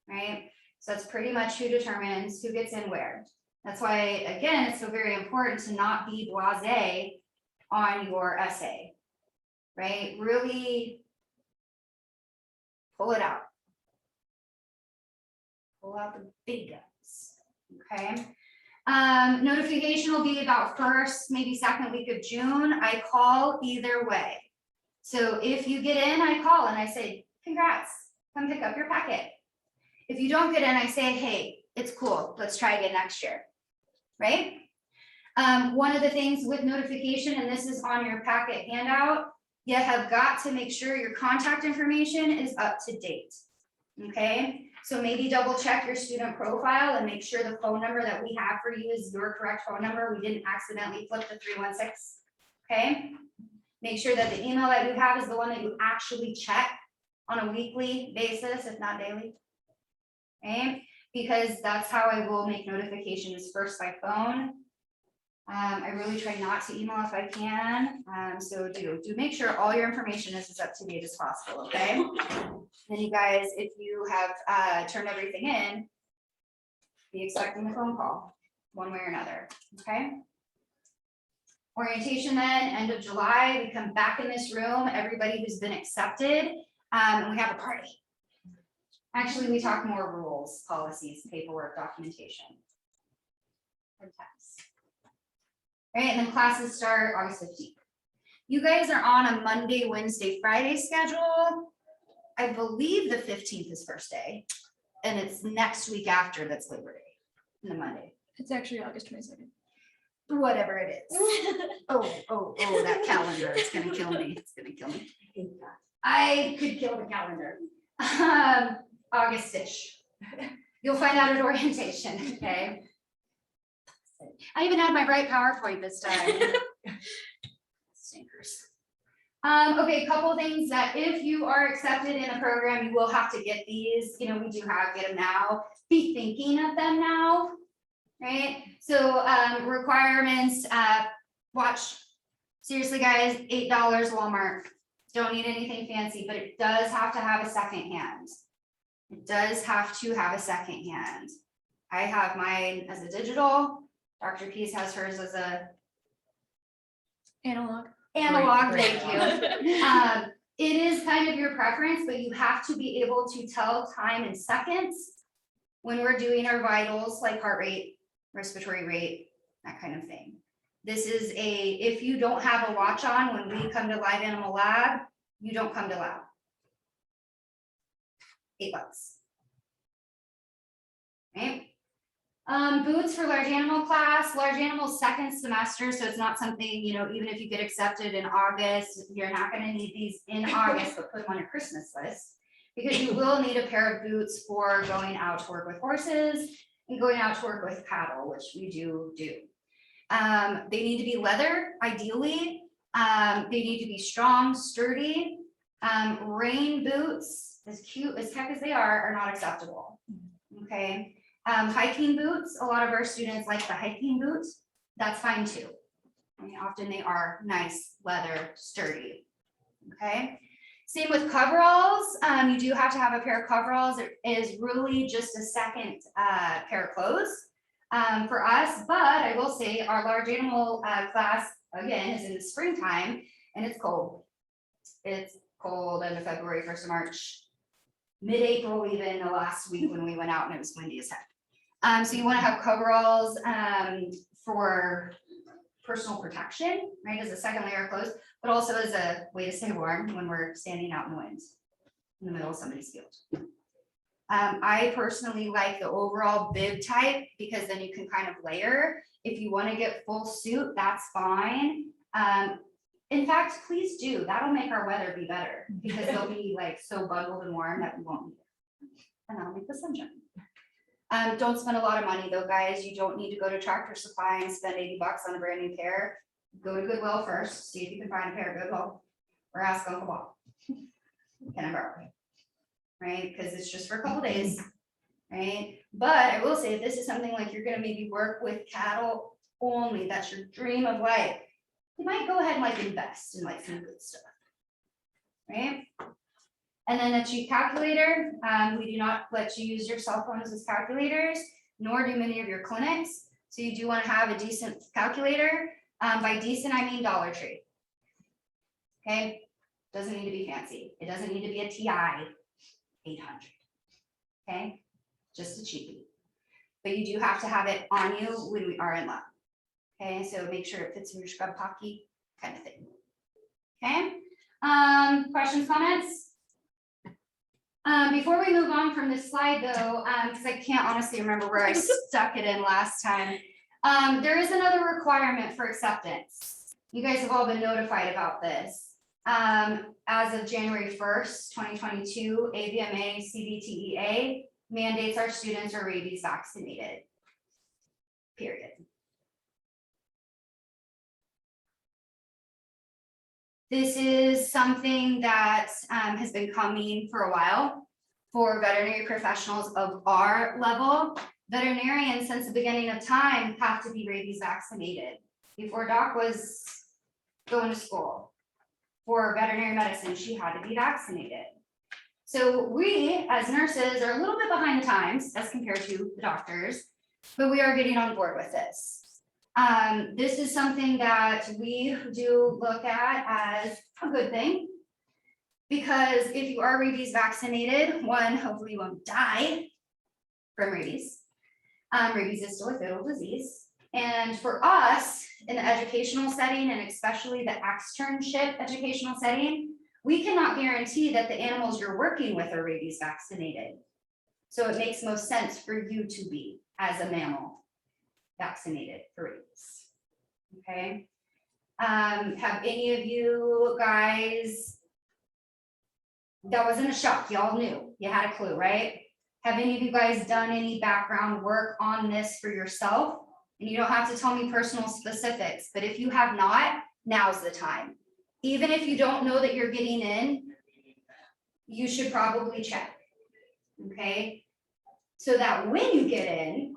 right? So that's pretty much who determines who gets in where. That's why, again, it's so very important to not be blasé on your essay, right? Really pull it out. Pull out the big guns, okay? Notification will be about first, maybe second week of June. I call either way. So if you get in, I call and I say, congrats, come pick up your packet. If you don't get in, I say, hey, it's cool, let's try again next year, right? One of the things with notification, and this is on your packet handout, you have got to make sure your contact information is up to date, okay? So maybe double check your student profile and make sure the phone number that we have for you is your correct phone number. We didn't accidentally flip the 316, okay? Make sure that the email that you have is the one that you actually check on a weekly basis, if not daily. Okay, because that's how I will make notifications first by phone. I really try not to email if I can. So do make sure all your information is as up to date as possible, okay? Then you guys, if you have turned everything in, be expecting a phone call, one way or another, okay? Orientation then, end of July, we come back in this room, everybody who's been accepted, and we have a party. Actually, we talk more rules, policies, paperwork, documentation. And tests. All right, and then classes start August 15th. You guys are on a Monday, Wednesday, Friday schedule. I believe the 15th is first day, and it's next week after that's Labor Day, the Monday. It's actually August 22nd. Whatever it is. Oh, that calendar, it's gonna kill me, it's gonna kill me. I could kill the calendar. August-ish. You'll find out at orientation, okay? I even had my right PowerPoint this time. Stinkers. Okay, a couple things that if you are accepted in a program, you will have to get these, we do get them now. Be thinking of them now, right? So requirements, watch, seriously guys, $8 Walmart. Don't need anything fancy, but it does have to have a second hand. It does have to have a second hand. I have mine as a digital, Dr. Pease has hers as a Analog. analog, Great, thank great. you. It is kind of your preference, but you have to be able to tell time in seconds when we're doing our vitals, like heart rate, respiratory rate, that kind of thing. This is if you don't have a watch on when we come to live animal lab, you don't come to lab. $8. Right? Boots for large animal class, large animal second semester, so it's not something, you know, even if you get accepted in August, you're not gonna need these in August, but put them on your Christmas list. Because you will need a pair of boots for going out to work with horses and going out to work with cattle, which we do. They need to be leather, ideally. They need to be strong, sturdy. Rain boots, as cute as heck as they are not acceptable. Okay. Hiking boots, a lot of our students like the hiking boots. That's fine too. I mean, often they are nice, leather, sturdy. Okay. Same with coveralls. You do have to have a pair of coveralls. It is really just a second pair of clothes for us. But I will say our large animal class, again, is in the springtime and it's cold. It's cold end of February, 1st of March, mid-April, even the last week when we went out and it was windy as heck. So you want to have coveralls for personal protection, right, as a second layer of clothes, but also as a way to stay warm when we're standing out in the wind in the middle of somebody's field. I personally like the overall bib type because then you can kind of layer. If you want to get full suit, that's fine. In fact, please do. That'll make our weather be better because they'll be like so bundled and warm that we won't need it. And that'll make the sun shine. Don't spend a lot of money though, guys. You don't need to go to Tractor Supply and spend $80 on a brand new pair. Go to Goodwill first, see if you can find a pair of Goodwill, or ask Uncle Bob. Can I borrow it? Right, because it's just for a couple days, right? But I will say, if this is something like you're gonna maybe work with cattle only, that's your dream of life, you might go ahead and like invest in like some good stuff, right? And then a cheap calculator. We do not let you use your cell phones as calculators, nor do many of your clinics. So you do want to have a decent calculator. By decent, I mean Dollar Tree. Okay, doesn't need to be fancy. It doesn't need to be a TI 800. Okay, just a cheapie. But you do have to have it on you when we are in lab. Okay, so make sure it fits in your scrub pocket, kind of thing. Okay, questions, comments? Before we move on from this slide though, because I can't honestly remember where I stuck it in last time. There is another requirement for acceptance. You guys have all been notified about this. As of January 1st, 2022, AVMA CBTEA mandates our students are rabies vaccinated, period. This is something that has been coming for a while for veterinary professionals of our level. Veterinarians, since the beginning of time, have to be rabies vaccinated. Before Doc was going to school for veterinary medicine, she had to be vaccinated. So we, as nurses, are a little bit behind the times as compared to the doctors, but we are getting on board with this. This is something that we do look at as a good thing. Because if you are rabies vaccinated, one, hopefully you won't die from rabies. Rabies is still a fatal disease. And for us, in the educational setting, and especially the externship educational setting, we cannot guarantee that the animals you're working with are rabies vaccinated. So it makes most sense for you to be, as a mammal, vaccinated for rabies. Okay. Have any of you guys, that wasn't a shock, y'all knew, you had a clue, right? Have any of you guys done any background work on this for yourself? And you don't have to tell me personal specifics, but if you have not, now's the time. Even if you don't know that you're getting in, you should probably check, okay? So that when you get in,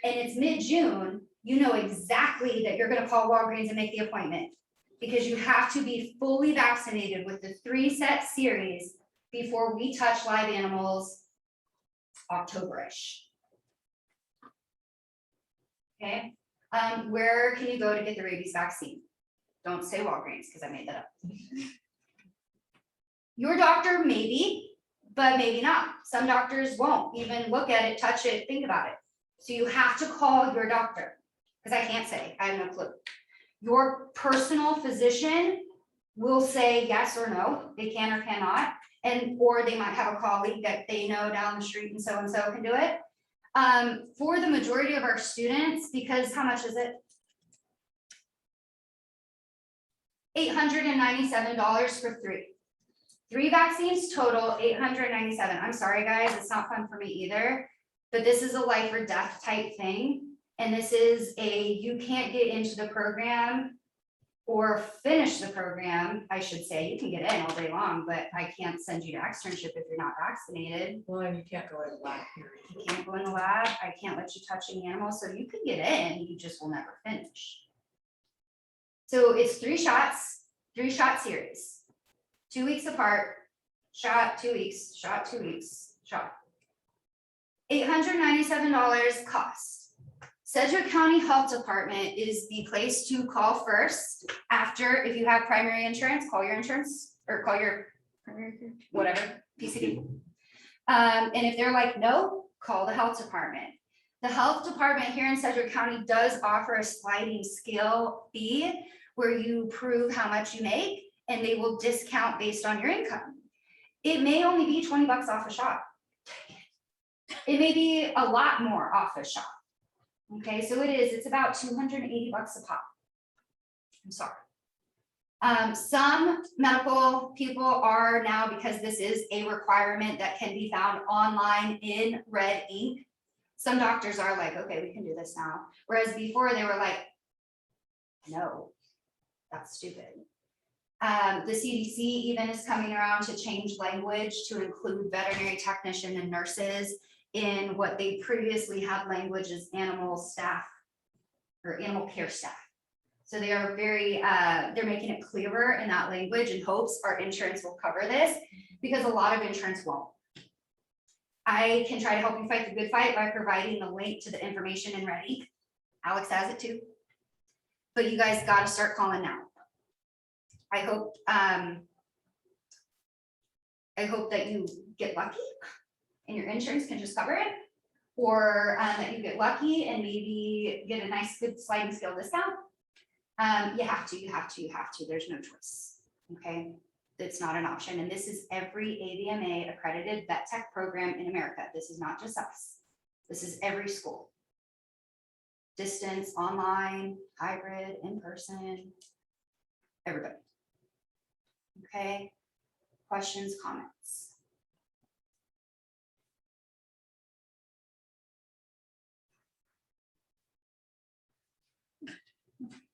and it's mid-June, you know exactly that you're gonna call Walgreens and make the appointment. Because you have to be fully vaccinated with the 3-set series before we touch live animals October-ish. okay? Where can you go to get the rabies vaccine? Don't say Walgreens, because I made that up. Your doctor, maybe, but maybe not. Some doctors won't even look at it, touch it, think about it. So you have to call your doctor, because I can't say, I have no clue. Your personal physician will say yes or no, they can or cannot, and, or they might have a colleague that they know down the street and so can do it. For the majority of our students, because how much is it? $897 for three vaccines total, $897. I'm sorry, guys, it's not fun for me either, but this is a life or death type thing. And this is you can't get into the program or finish the program, I should say. You can get in all day long, but I can't send you to externship if you're not vaccinated. Well, and you can't go in the lab period. You can't go in the lab, I can't let you touch any animals, so you can get in, you just will never finish. So it's 3 shots, 3-shot series, 2 weeks apart, shot, 2 weeks, shot, 2 weeks, shot. $897 cost. Sedgwick County Health Department is the place to call first. After, if you have primary insurance, call your insurance or call your primary care, whatever, PCD. And if they're like, no, call the health department. The health department here in Sedgwick County does offer a sliding scale fee where you prove how much you make and they will discount based on your income. It may only be 20 bucks off a shot. It may be a lot more off a shot. Okay, so it's about 280 bucks a pop. I'm sorry. Some medical people are now, because this is a requirement that can be found online in red ink. Some doctors are like, okay, we can do this now. Whereas before they were like, no, that's stupid. The CDC even is coming around to change language to include veterinary technician and nurses in what they previously had language as animal staff or animal care staff. So they are very, they're making it clearer in that language in hopes our insurance will cover this, because a lot of insurance won't. I can try to help you fight the good fight by providing the link to the information in red ink. Alex has it too. But you guys gotta start calling now. I hope that you get lucky and your insurance can just cover it, or that you get lucky and maybe get a nice good sliding scale discount. You have to, there's no choice, okay? It's not an option, and this is every AVMA accredited vet tech program in America. This is not just us. This is every school. Distance, online, hybrid, in person, everybody. Okay, questions, comments?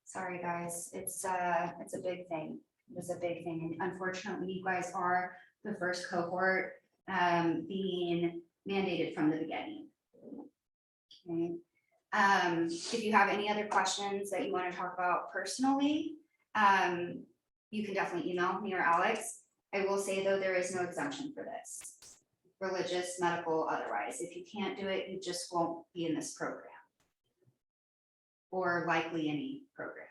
Sorry, guys, it's a big thing. It's a big thing, and unfortunately, you guys are the first cohort being mandated from the beginning. Okay. If you have any other questions that you want to talk about personally, you can definitely email me or Alex. I will say though, there is no exemption for this. Religious, medical, otherwise. If you can't do it, you just won't be in this program. Or likely any program.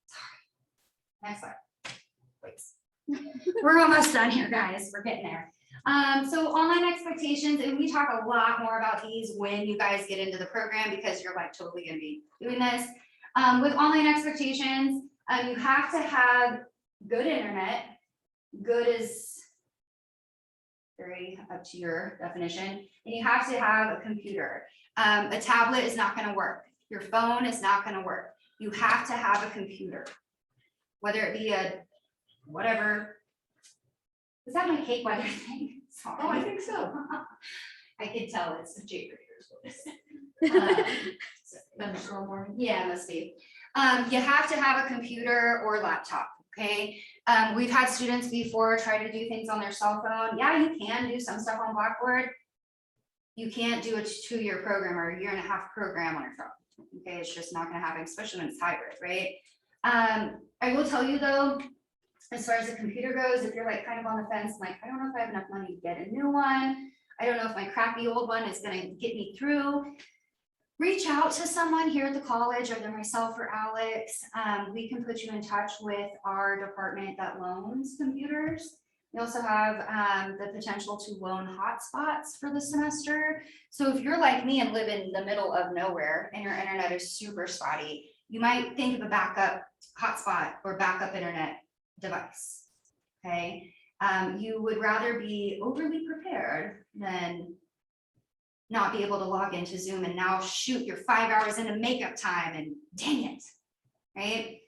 Sorry. Next slide, please. We're almost done here, guys. We're getting there. So online expectations, and we talk a lot more about these when you guys get into the program, because you're like totally gonna be doing this. With online expectations, you have to have good internet. Good is very up to your definition. And you have to have a computer. A tablet is not gonna work. Your phone is not gonna work. You have to have a computer. Whether it be a whatever. Is that my cake weather thing? Sorry. Oh, I think so. I could tell it's a J Reader's voice. Thunderstorm warning. Yeah, it must be. You have to have a computer or laptop, okay? We've had students before try to do things on their cell phone. Yeah, you can do some stuff on Blackboard. You can't do a 2-year program or a 1.5-year program on your phone. Okay, it's just not gonna happen, especially when it's hybrid, right? I will tell you though, as far as the computer goes, if you're like kind of on the fence, like, I don't know if I have enough money to get a new one. I don't know if my crappy old one is gonna get me through. reach out to someone here at the college, either myself or Alex. We can put you in touch with our department that loans computers. We also have the potential to loan hotspots for the semester. So if you're like me and live in the middle of nowhere and your internet is super spotty, you might think of a backup hotspot or backup internet device. Okay, you would rather be overly prepared than not be able to log into Zoom and now shoot, you're 5 hours into makeup time and dang it, right?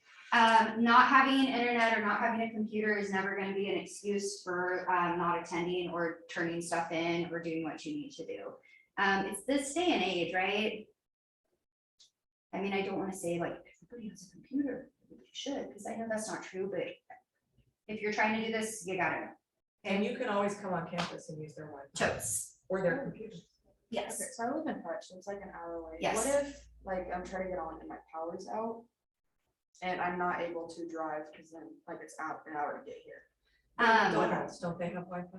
Not having internet or not having a computer is never going to be an excuse for not attending or turning stuff in or doing what you need to do. It's this day and age, right? I mean, I don't want to say like everybody has a computer, you should, because I know that's not true, but if you're trying to do this, you gotta. And you can always come on campus and use their Wi-Fi Totes. or their computer. Yes. Okay, so I live in Hutch, so it's like an hour away. Yes. What if, like, I'm trying to get on and my power's out? And I'm not able to drive, because then, like, it's out an hour to get here. McDonald's, don't they have Wi-Fi?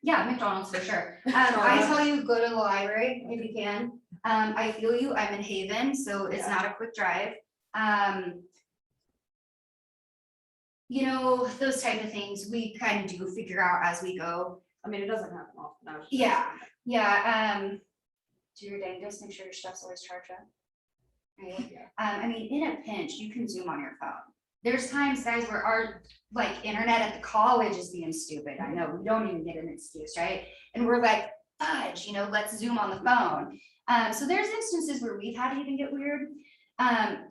Yeah, McDonald's for sure. I tell you, go to the library if you can. I feel you, I'm in Haven, so it's not a quick drive. You know, those type of things, we kind of do figure out as we go. I mean, it doesn't happen often. I was just- Yeah, do your dangest, make sure your stuff's always charged up. Right? Yeah. I mean, in a pinch, you can Zoom on your phone. There's times, guys, where our like internet at the college is being stupid. I know, we don't even get an excuse, right? And we're like, fudge, you know, let's Zoom on the phone. So there's instances where we've had to even get weird.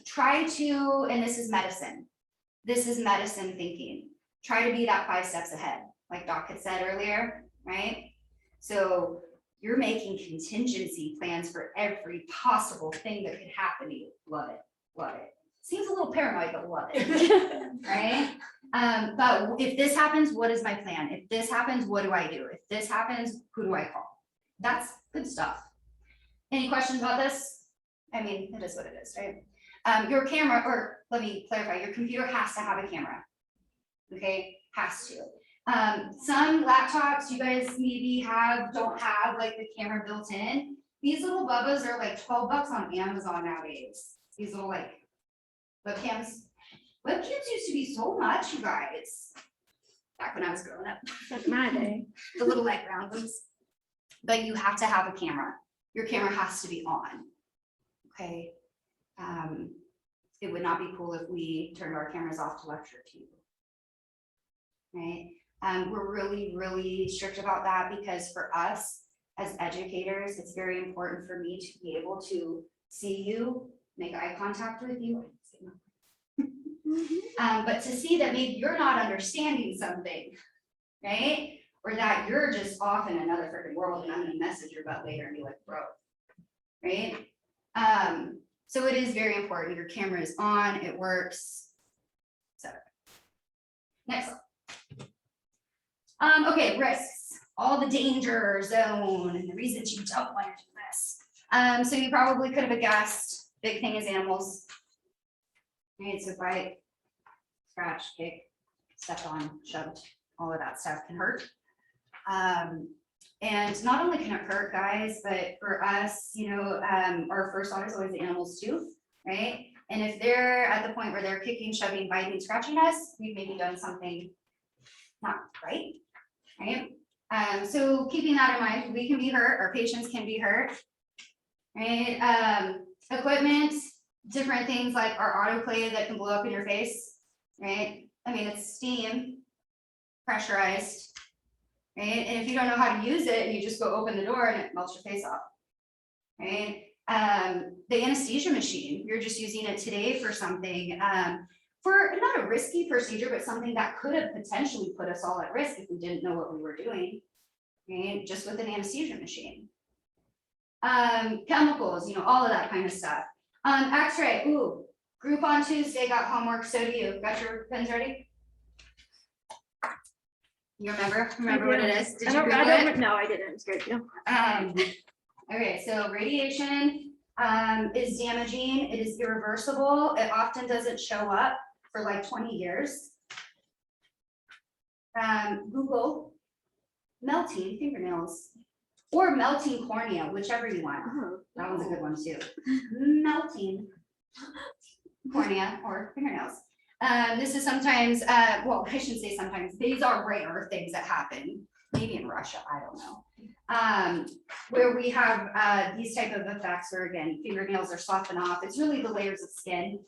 Try to, and this is medicine. This is medicine thinking. Try to be that 5 steps ahead, like Doc had said earlier, right? So you're making contingency plans for every possible thing that could happen to you. Love it, love it. Seems a little paranoid, but love it, right? But if this happens, what is my plan? If this happens, what do I do? If this happens, who do I call? That's good stuff. Any questions about this? I mean, it is what it is, right? Your camera, or let me clarify, your computer has to have a camera. Okay, has to. Some laptops you guys maybe don't have like the camera built in. These little bubbas are like 12 bucks on Amazon nowadays. These little like webcams. Webcams used to be so much, you guys. Back when I was growing up. Back in my day. The little like round ones. But you have to have a camera. Your camera has to be on. Okay. It would not be cool if we turned our cameras off to lecture to you. Right? We're really, really strict about that because for us as educators, it's very important for me to be able to see you, make eye contact with you. But to see that maybe you're not understanding something, right? Or that you're just off in another freaking world and I'm gonna message your butt later and be like, bro, right? So it is very important. Your camera is on, it works. So next slide. Okay, risks, all the danger zone and the reasons you don't want to do this. So you probably could have guessed, big thing is animals. Right, so bite, scratch, kick, step on, shoved, all of that stuff can hurt. And not only can it hurt, guys, but for us, you know, our first thought is always the animal's tooth, right? And if they're at the point where they're kicking, shoving, biting, scratching us, we've maybe done something not right, right? So keeping that in mind, we can be hurt, our patients can be hurt, right? Equipment, different things like our autoclave that can blow up in your face, right? I mean, it's steam, pressurized. Right, and if you don't know how to use it, and you just go open the door and it melts your face off, right? The anesthesia machine, you're just using it today for something, for not a risky procedure, but something that could have potentially put us all at risk if we didn't know what we were doing, right? Just with an anesthesia machine. Chemicals, you know, all of that kind of stuff. X-ray, ooh, group on Tuesday got homework, so do you. Got your pens ready? You remember what it is? Did you Google it? No, I didn't. I'm scared to. Okay, so radiation is damaging. It is irreversible. It often doesn't show up for like 20 years. Google melting fingernails. or melting cornea, whichever you want. Oh, That one's a good one too. Melting cornea or fingernails. This is sometimes, well, I shouldn't say sometimes, these are rare things that happen, maybe in Russia, I don't know. Where we have these type of effects where again, fingernails are softened off. It's really the layers of skin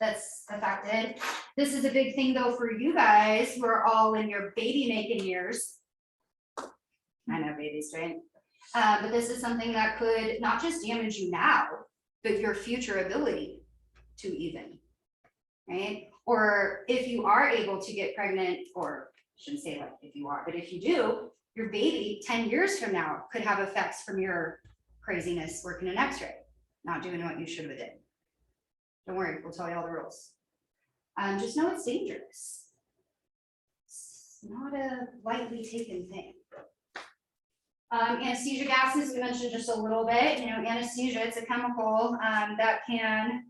that's affected. This is a big thing though for you guys who are all in your baby making years. I know babies, right? But this is something that could not just damage you now, but your future ability to even, right? Or if you are able to get pregnant, or I shouldn't say like if you are, but if you do, your baby 10 years from now could have effects from your craziness working an x-ray, not doing what you should have did. Don't worry, we'll tell you all the rules. Just know it's dangerous. It's not a lightly taken thing. Anesthesia gases, we mentioned just a little bit, anesthesia, it's a chemical that can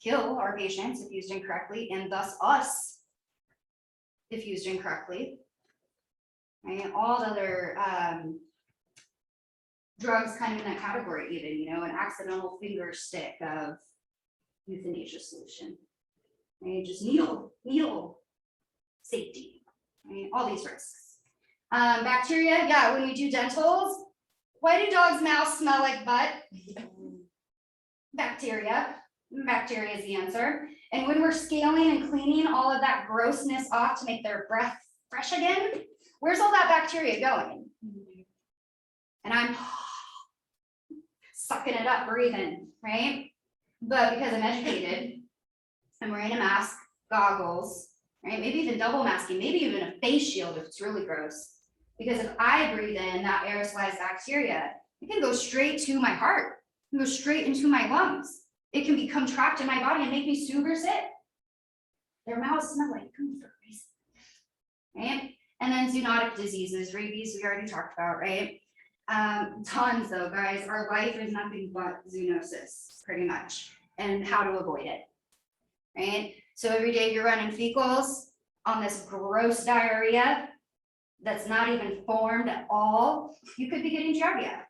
kill our patients if used incorrectly, and thus us if used incorrectly. Right, all the other drugs kind of in that category even, an accidental finger stick of euthanasia solution. Right, just needle safety, right, all these risks. Bacteria, yeah, when we do dentals, why do dogs' mouths smell like butt? Bacteria. Bacteria is the answer. And when we're scaling and cleaning all of that grossness off to make their breath fresh again, where's all that bacteria going? And I'm sucking it up, breathing, right? But because I'm educated, I'm wearing a mask, goggles, right? Maybe even double masking, maybe even a face shield if it's really gross. Because if I breathe in that aerosolized bacteria, it can go straight to my heart, it can go straight into my lungs. It can become trapped in my body and make me super sick. Their mouths smell like poo for a reason, right? And then zoonotic diseases, rabies, we already talked about, right? Tons though, guys. Our life is nothing but zoonosis, pretty much, and how to avoid it, right? So every day you're running fecals on this gross diarrhea that's not even formed at all. You could be getting giardia.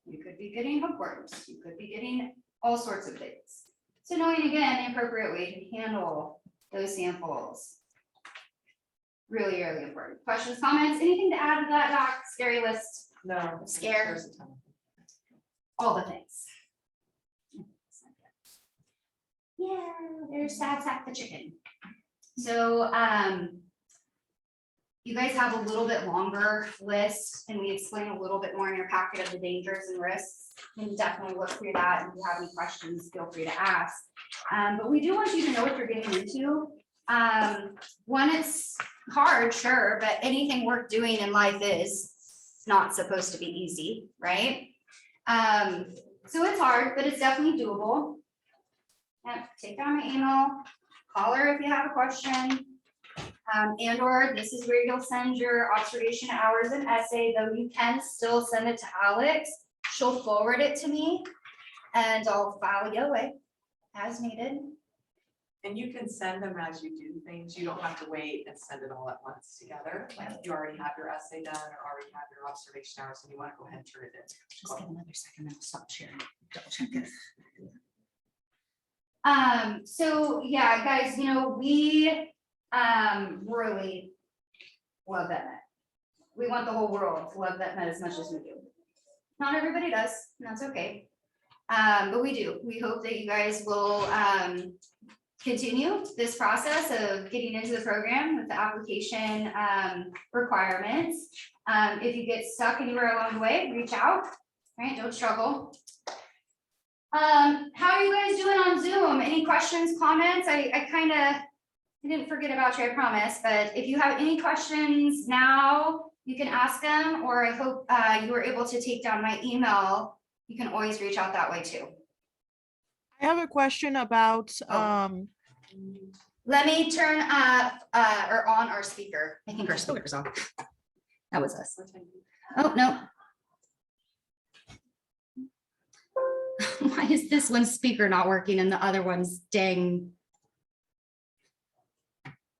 You could be getting hookworms. You could be getting all sorts of things. So knowing again the appropriate way to handle those samples. Really, really important. Questions, comments, anything to add to that, Doc? Scary list, No. Scared. there's a ton. all the things. Yeah, there's Sad Sack the chicken. So you guys have a little bit longer list, and we explain a little bit more in your packet of the dangers and risks. You can definitely look through that, and if you have any questions, feel free to ask. But we do want you to know what you're getting into. One, it's hard, sure, but anything worth doing in life is not supposed to be easy, right? So it's hard, but it's definitely doable. Yeah, take down my email, call her if you have a question. And or this is where you'll send your observation hours and essay, though you can still send it to Alex. She'll forward it to me and I'll file you away as needed. And you can send them as you do things. You don't have to wait and send it all at once together. Like if you already have your essay done or already have your observation hours and you want to go ahead and turn it in. Just give another second, I'll stop sharing, double check this. So yeah, guys, we really love vet med. We want the whole world to love vet med as much as we do. Not everybody does, and that's okay. But we do. We hope that you guys will continue this process of getting into the program with the application requirements. If you get stuck anywhere along the way, reach out, right? Don't struggle. How are you guys doing on Zoom? Any questions, comments? I didn't forget about you, I promise, but if you have any questions now, you can ask them, or I hope you were able to take down my email. You can always reach out that way too. I have a question about, Let me turn or on our speaker. I think our speaker's on. That was us. Oh, no. Why is this one speaker not working and the other one's dang?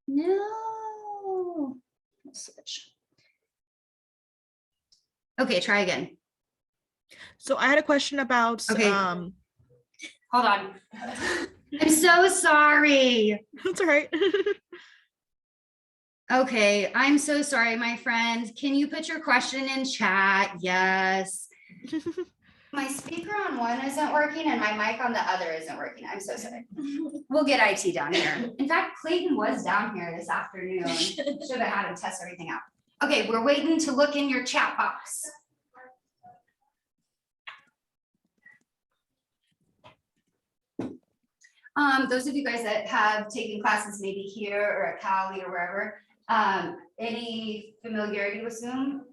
No. Let's switch. Okay, try again. So I had a question about, Okay. Hold on. I'm so sorry. that's all right. Okay, I'm so sorry, my friend. Can you put your question in chat? Yes. My speaker on one isn't working and my mic on the other isn't working. I'm so sorry. We'll get IT down here. In fact, Clayton was down here this afternoon. Should have had him test everything out. Okay, we're waiting to look in your chat box. Those of you guys that have taken classes maybe here or at Cali or wherever, any familiarity with Zoom?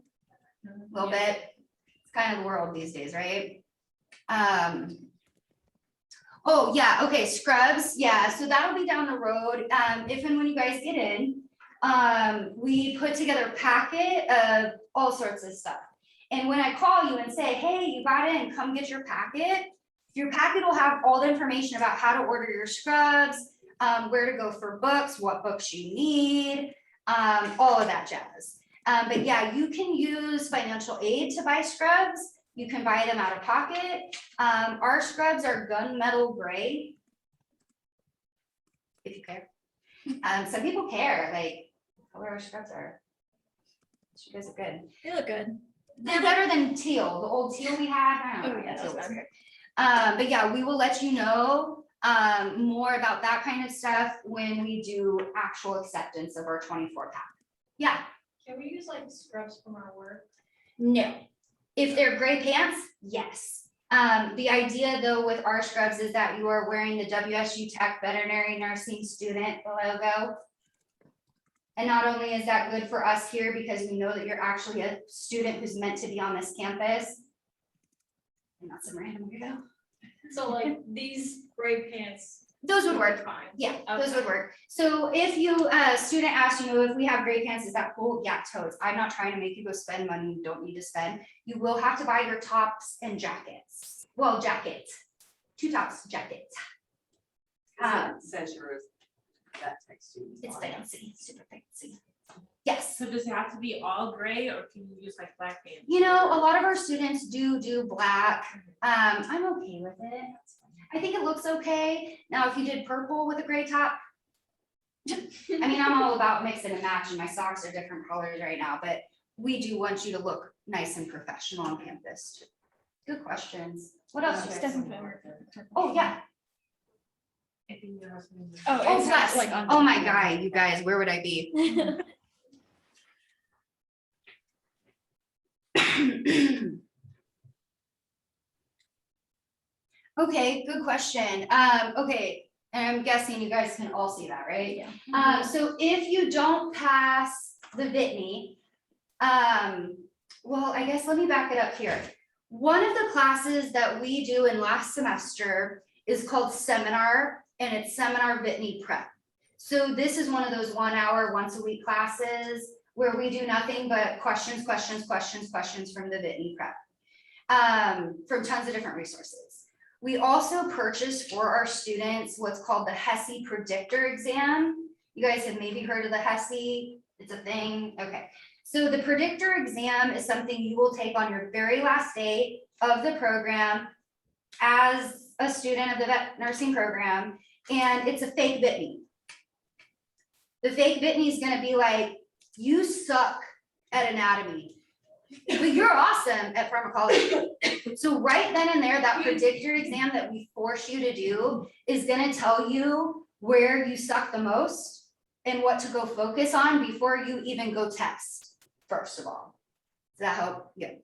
A little bit. It's kind of the world these days, right? Oh yeah, okay, scrubs, yeah, so that'll be down the road. If and when you guys get in, we put together a packet of all sorts of stuff. And when I call you and say, hey, you got in, come get your packet will have all the information about how to order your scrubs, where to go for books, what books you need, all of that jazz. But yeah, you can use financial aid to buy scrubs. You can buy them out of pocket. Our scrubs are gunmetal gray. If you care. Some people care, like, what our scrubs are. You guys are good. They look good. They're better than teal, the old teal we had. I don't know. Oh, yeah, teal that's was fine. weird. But yeah, we will let you know more about that kind of stuff when we do actual acceptance of our 24 pack. Yeah, Can we use like scrubs from our work? no. If they're gray pants, yes. The idea though with our scrubs is that you are wearing the WSU Tech veterinary nursing student logo. And not only is that good for us here because we know that you're actually a student who's meant to be on this campus. And not some random weirdo. So like these gray pants. Those would work. Fine. Yeah, those would work. So if you, student asks, you know, if we have gray pants, is that cool? Yeah, totes. I'm not trying to make you go spend money you don't need to spend. You will have to buy your tops and jackets. Well, jackets, 2 tops, jackets. Says yours, that text you. It's fancy, super fancy. Yes. So does it have to be all gray or can you use like black pants? You know, a lot of our students do black. I'm okay with it. I think it looks okay. Now, if you did purple with a gray top, I mean, I'm all about mix and match and my socks are different colors right now, but we do want you to look nice and professional on campus too. Good questions. What else? you guys? Oh, yeah. I think your husband. Oh, it's yes. like on. Oh my God, you guys, where would I be? Okay, good question. Okay, and I'm guessing you guys can all see that, right? Yeah. So if you don't pass the Whitney, well, I guess let me back it up here. One of the classes that we do in last semester is called seminar, and it's Seminar Whitney Prep. So this is one of those 1 hour, once a week classes where we do nothing but questions from the Whitney Prep, from tons of different resources. We also purchase for our students what's called the HESI Predictor Exam. You guys have maybe heard of the HESI, it's a thing, okay. So the Predictor Exam is something you will take on your very last day of the program as a student of the vet nursing program, and it's a fake Whitney. The fake Whitney is gonna be like, you suck at anatomy, but you're awesome at pharmacology. So right then and there, that predictor exam that we force you to do is gonna tell you where you suck the most and what to go focus on before you even go test, first of all. Does that help? Good.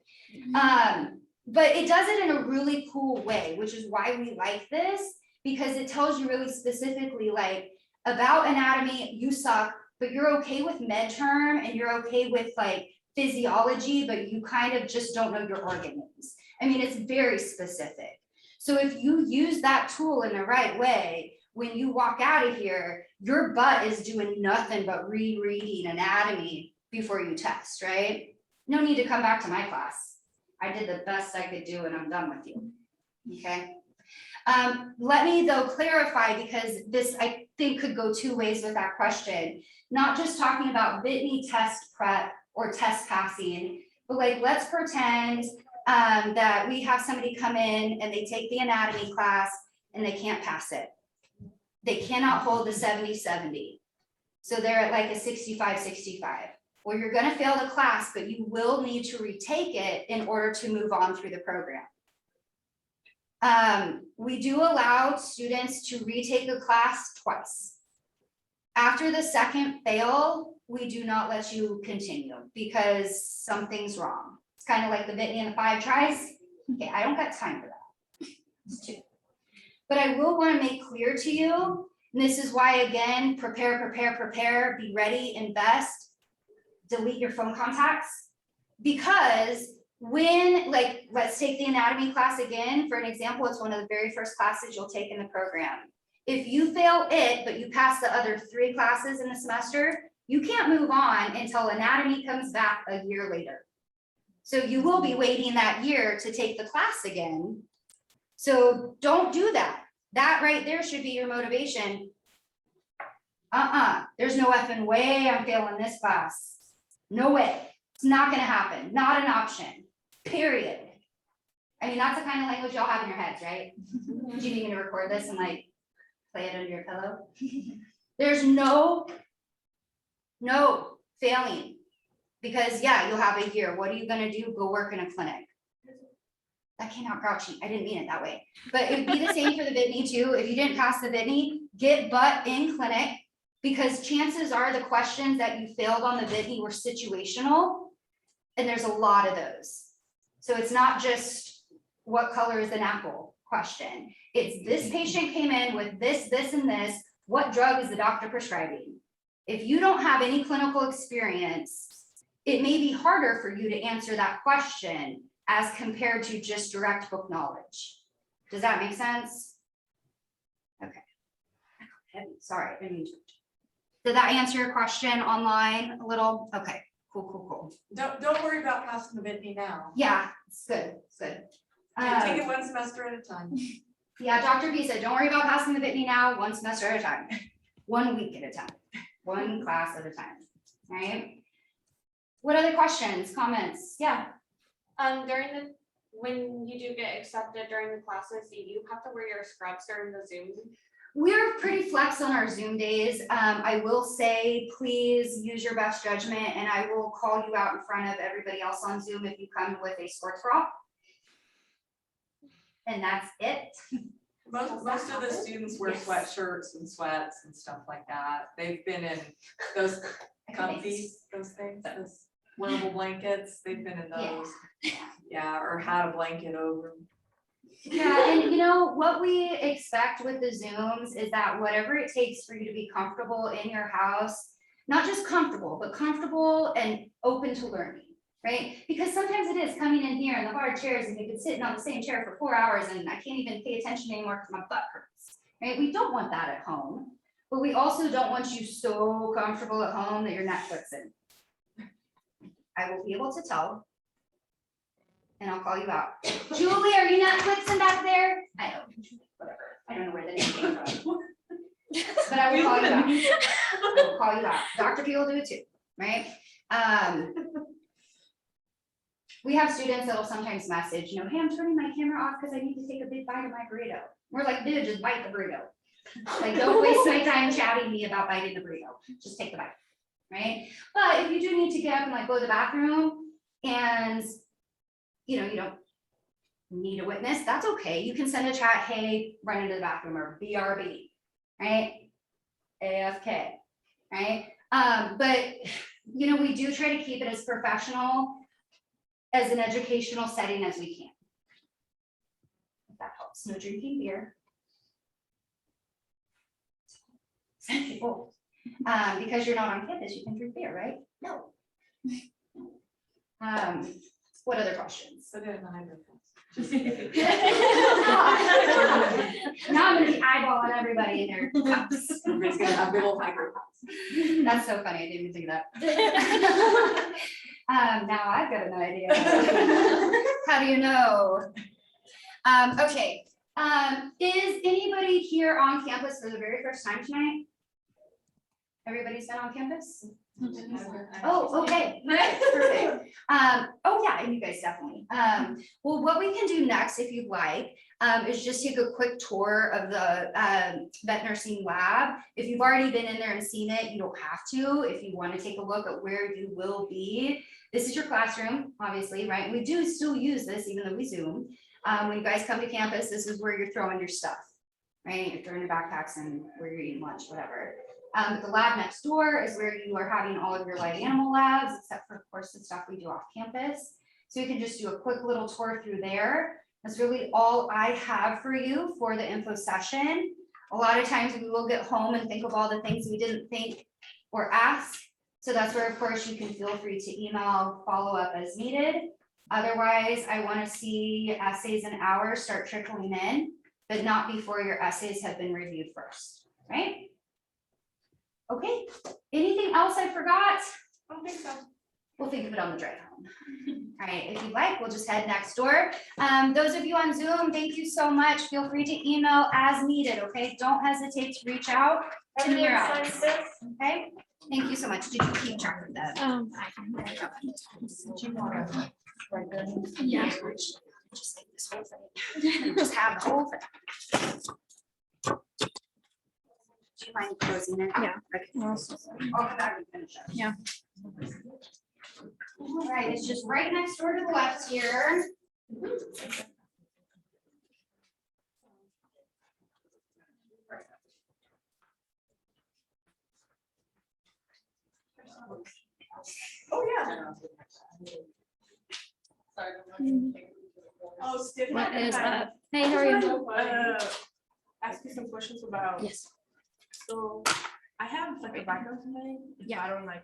But it does it in a really cool way, which is why we like this, because it tells you really specifically like about anatomy, you suck, but you're okay with med term and you're okay with like physiology, but you kind of just don't know your organ names. I mean, it's very specific. So if you use that tool in the right way, when you walk out of here, your butt is doing nothing but rereading anatomy before you test, right? No need to come back to my class. I did the best I could do and I'm done with you, okay? Let me though clarify, because this I think could go 2 ways with that question. Not just talking about Whitney test prep or test passing, but like, let's pretend that we have somebody come in and they take the anatomy class and they can't pass it. They cannot hold the 70-70. So they're at like a 65-65. Well, you're gonna fail the class, but you will need to retake it in order to move on through the program. We do allow students to retake the class twice. After the second fail, we do not let you continue because something's wrong. It's kind of like the Whitney and the 5 tries. Okay, I don't got time for that. It's 2. But I will want to make clear to you, and this is why, again, prepare, be ready, invest, delete your phone contacts. Because when, like, let's take the anatomy class again, for an example, it's one of the very first classes you'll take in the program. If you fail it, but you pass the other 3 classes in the semester, you can't move on until anatomy comes back a year later. So you will be waiting that year to take the class again. So don't do that. That right there should be your motivation. There's no effing way I'm failing this class. No way. It's not gonna happen. Not an option, period. I mean, that's the kind of language y'all have in your heads, right? Do you need me to record this and like play it under your pillow? There's no failing. Because yeah, you'll have a year. What are you gonna do? Go work in a clinic. That came out grouchy. I didn't mean it that way. But it'd be the same for the Whitney too. If you didn't pass the Whitney, get butt in clinic, because chances are the questions that you failed on the Whitney were situational, and there's a lot of those. So it's not just what color is an apple question. It's this patient came in with this, and this. What drug is the doctor prescribing? If you don't have any clinical experience, it may be harder for you to answer that question as compared to just direct book knowledge. Does that make sense? Okay. Heavy, sorry, I didn't mean to. Did that answer your question online a little? Okay, cool. Don't worry about passing the Whitney now. Yeah, it's good, it's good. Take it one semester at a time. Yeah, Dr. B said, don't worry about passing the Whitney now, one semester at a time, 1 week at a time, 1 class at a time, right? What other questions, comments? Yeah. When you do get accepted during the classes, do you have to wear your scrubs during the Zoom? We're pretty flex on our Zoom days. I will say, please use your best judgment, and I will call you out in front of everybody else on Zoom if you come with a sports bra. And that's it. Most of the students wear Yes. sweatshirts and sweats and stuff like that. They've been in those comfies, those things, those wearable blankets. They've been in those. Yeah, or had a blanket over. Yeah, and you know, what we expect with the Zooms is that whatever it takes for you to be comfortable in your house, not just comfortable, but comfortable and open to learning, right? Because sometimes it is coming in here in the hard chairs and you've been sitting on the same chair for 4 hours and I can't even pay attention anymore because my butt hurts, right? We don't want that at home, but we also don't want you so comfortable at home that you're Netflixing. I will be able to tell. And I'll call you out. Julie, are you Netflixing back there? I don't, whatever. I don't know where the name came from. But I will call you out. I will call you out. Dr. P will do it too, right? We have students that'll sometimes message, you know, hey, I'm turning my camera off because I need to take a big bite of my burrito. We're like, dude, just bite the burrito. Like, don't waste my time chatting me about biting the burrito. Just take the bite, right? But if you do need to get up and like go to the bathroom and you know, you don't need a witness, that's okay. You can send a chat, hey, run into the bathroom, or BRB, right? AFK, right? But, you know, we do try to keep it as professional as an educational setting as we can. If that helps. No drinking beer. Some people, because you're not on campus, you can drink beer, right? No. What other questions? So did my microphone. Now I'm gonna be eyeballing everybody in their cups. Everybody's gonna have big old microphones. That's so funny, I didn't even think of that. Now I've got an idea. How do you know? Okay, is anybody here on campus for the very first time tonight? Everybody's been on campus? Oh, okay, perfect. Oh yeah, and you guys definitely. Well, what we can do next, if you'd like, is just take a quick tour of the vet nursing lab. If you've already been in there and seen it, you don't have to. If you want to take a look at where you will be, this is your classroom, obviously, right? We do still use this even though we Zoom. When you guys come to campus, this is where you're throwing your stuff, right? You're throwing your backpacks and where you're eating lunch, whatever. The lab next door is where you are having all of your light animal labs, except for, of course, the stuff we do off campus. So you can just do a quick little tour through there. That's really all I have for you for the info session. A lot of times we will get home and think of all the things we didn't think or ask. So that's where, of course, you can feel free to email, follow up as needed. Otherwise, I want to see essays and hours start trickling in, but not before your essays have been reviewed first, right? Okay, anything else I forgot? I don't think so. We'll think of it on the drive home. All right, if you'd like, we'll just head next door. Those of you on Zoom, thank you so much. Feel free to email as needed, okay? Don't hesitate to reach out to me or Alex, okay? Thank you so much. Did you keep track of that? I can. Yeah. Just take this whole thing. Just have the whole thing. Do you mind closing it? Yeah. Okay. I'll come back and finish up. Yeah. All right, it's just right next door to the left here. Oh, yeah. Oh, Stephanie. What is up? Hey, how are you? Ask you some questions about, Yes. so I have like a background tonight. Yeah. I don't like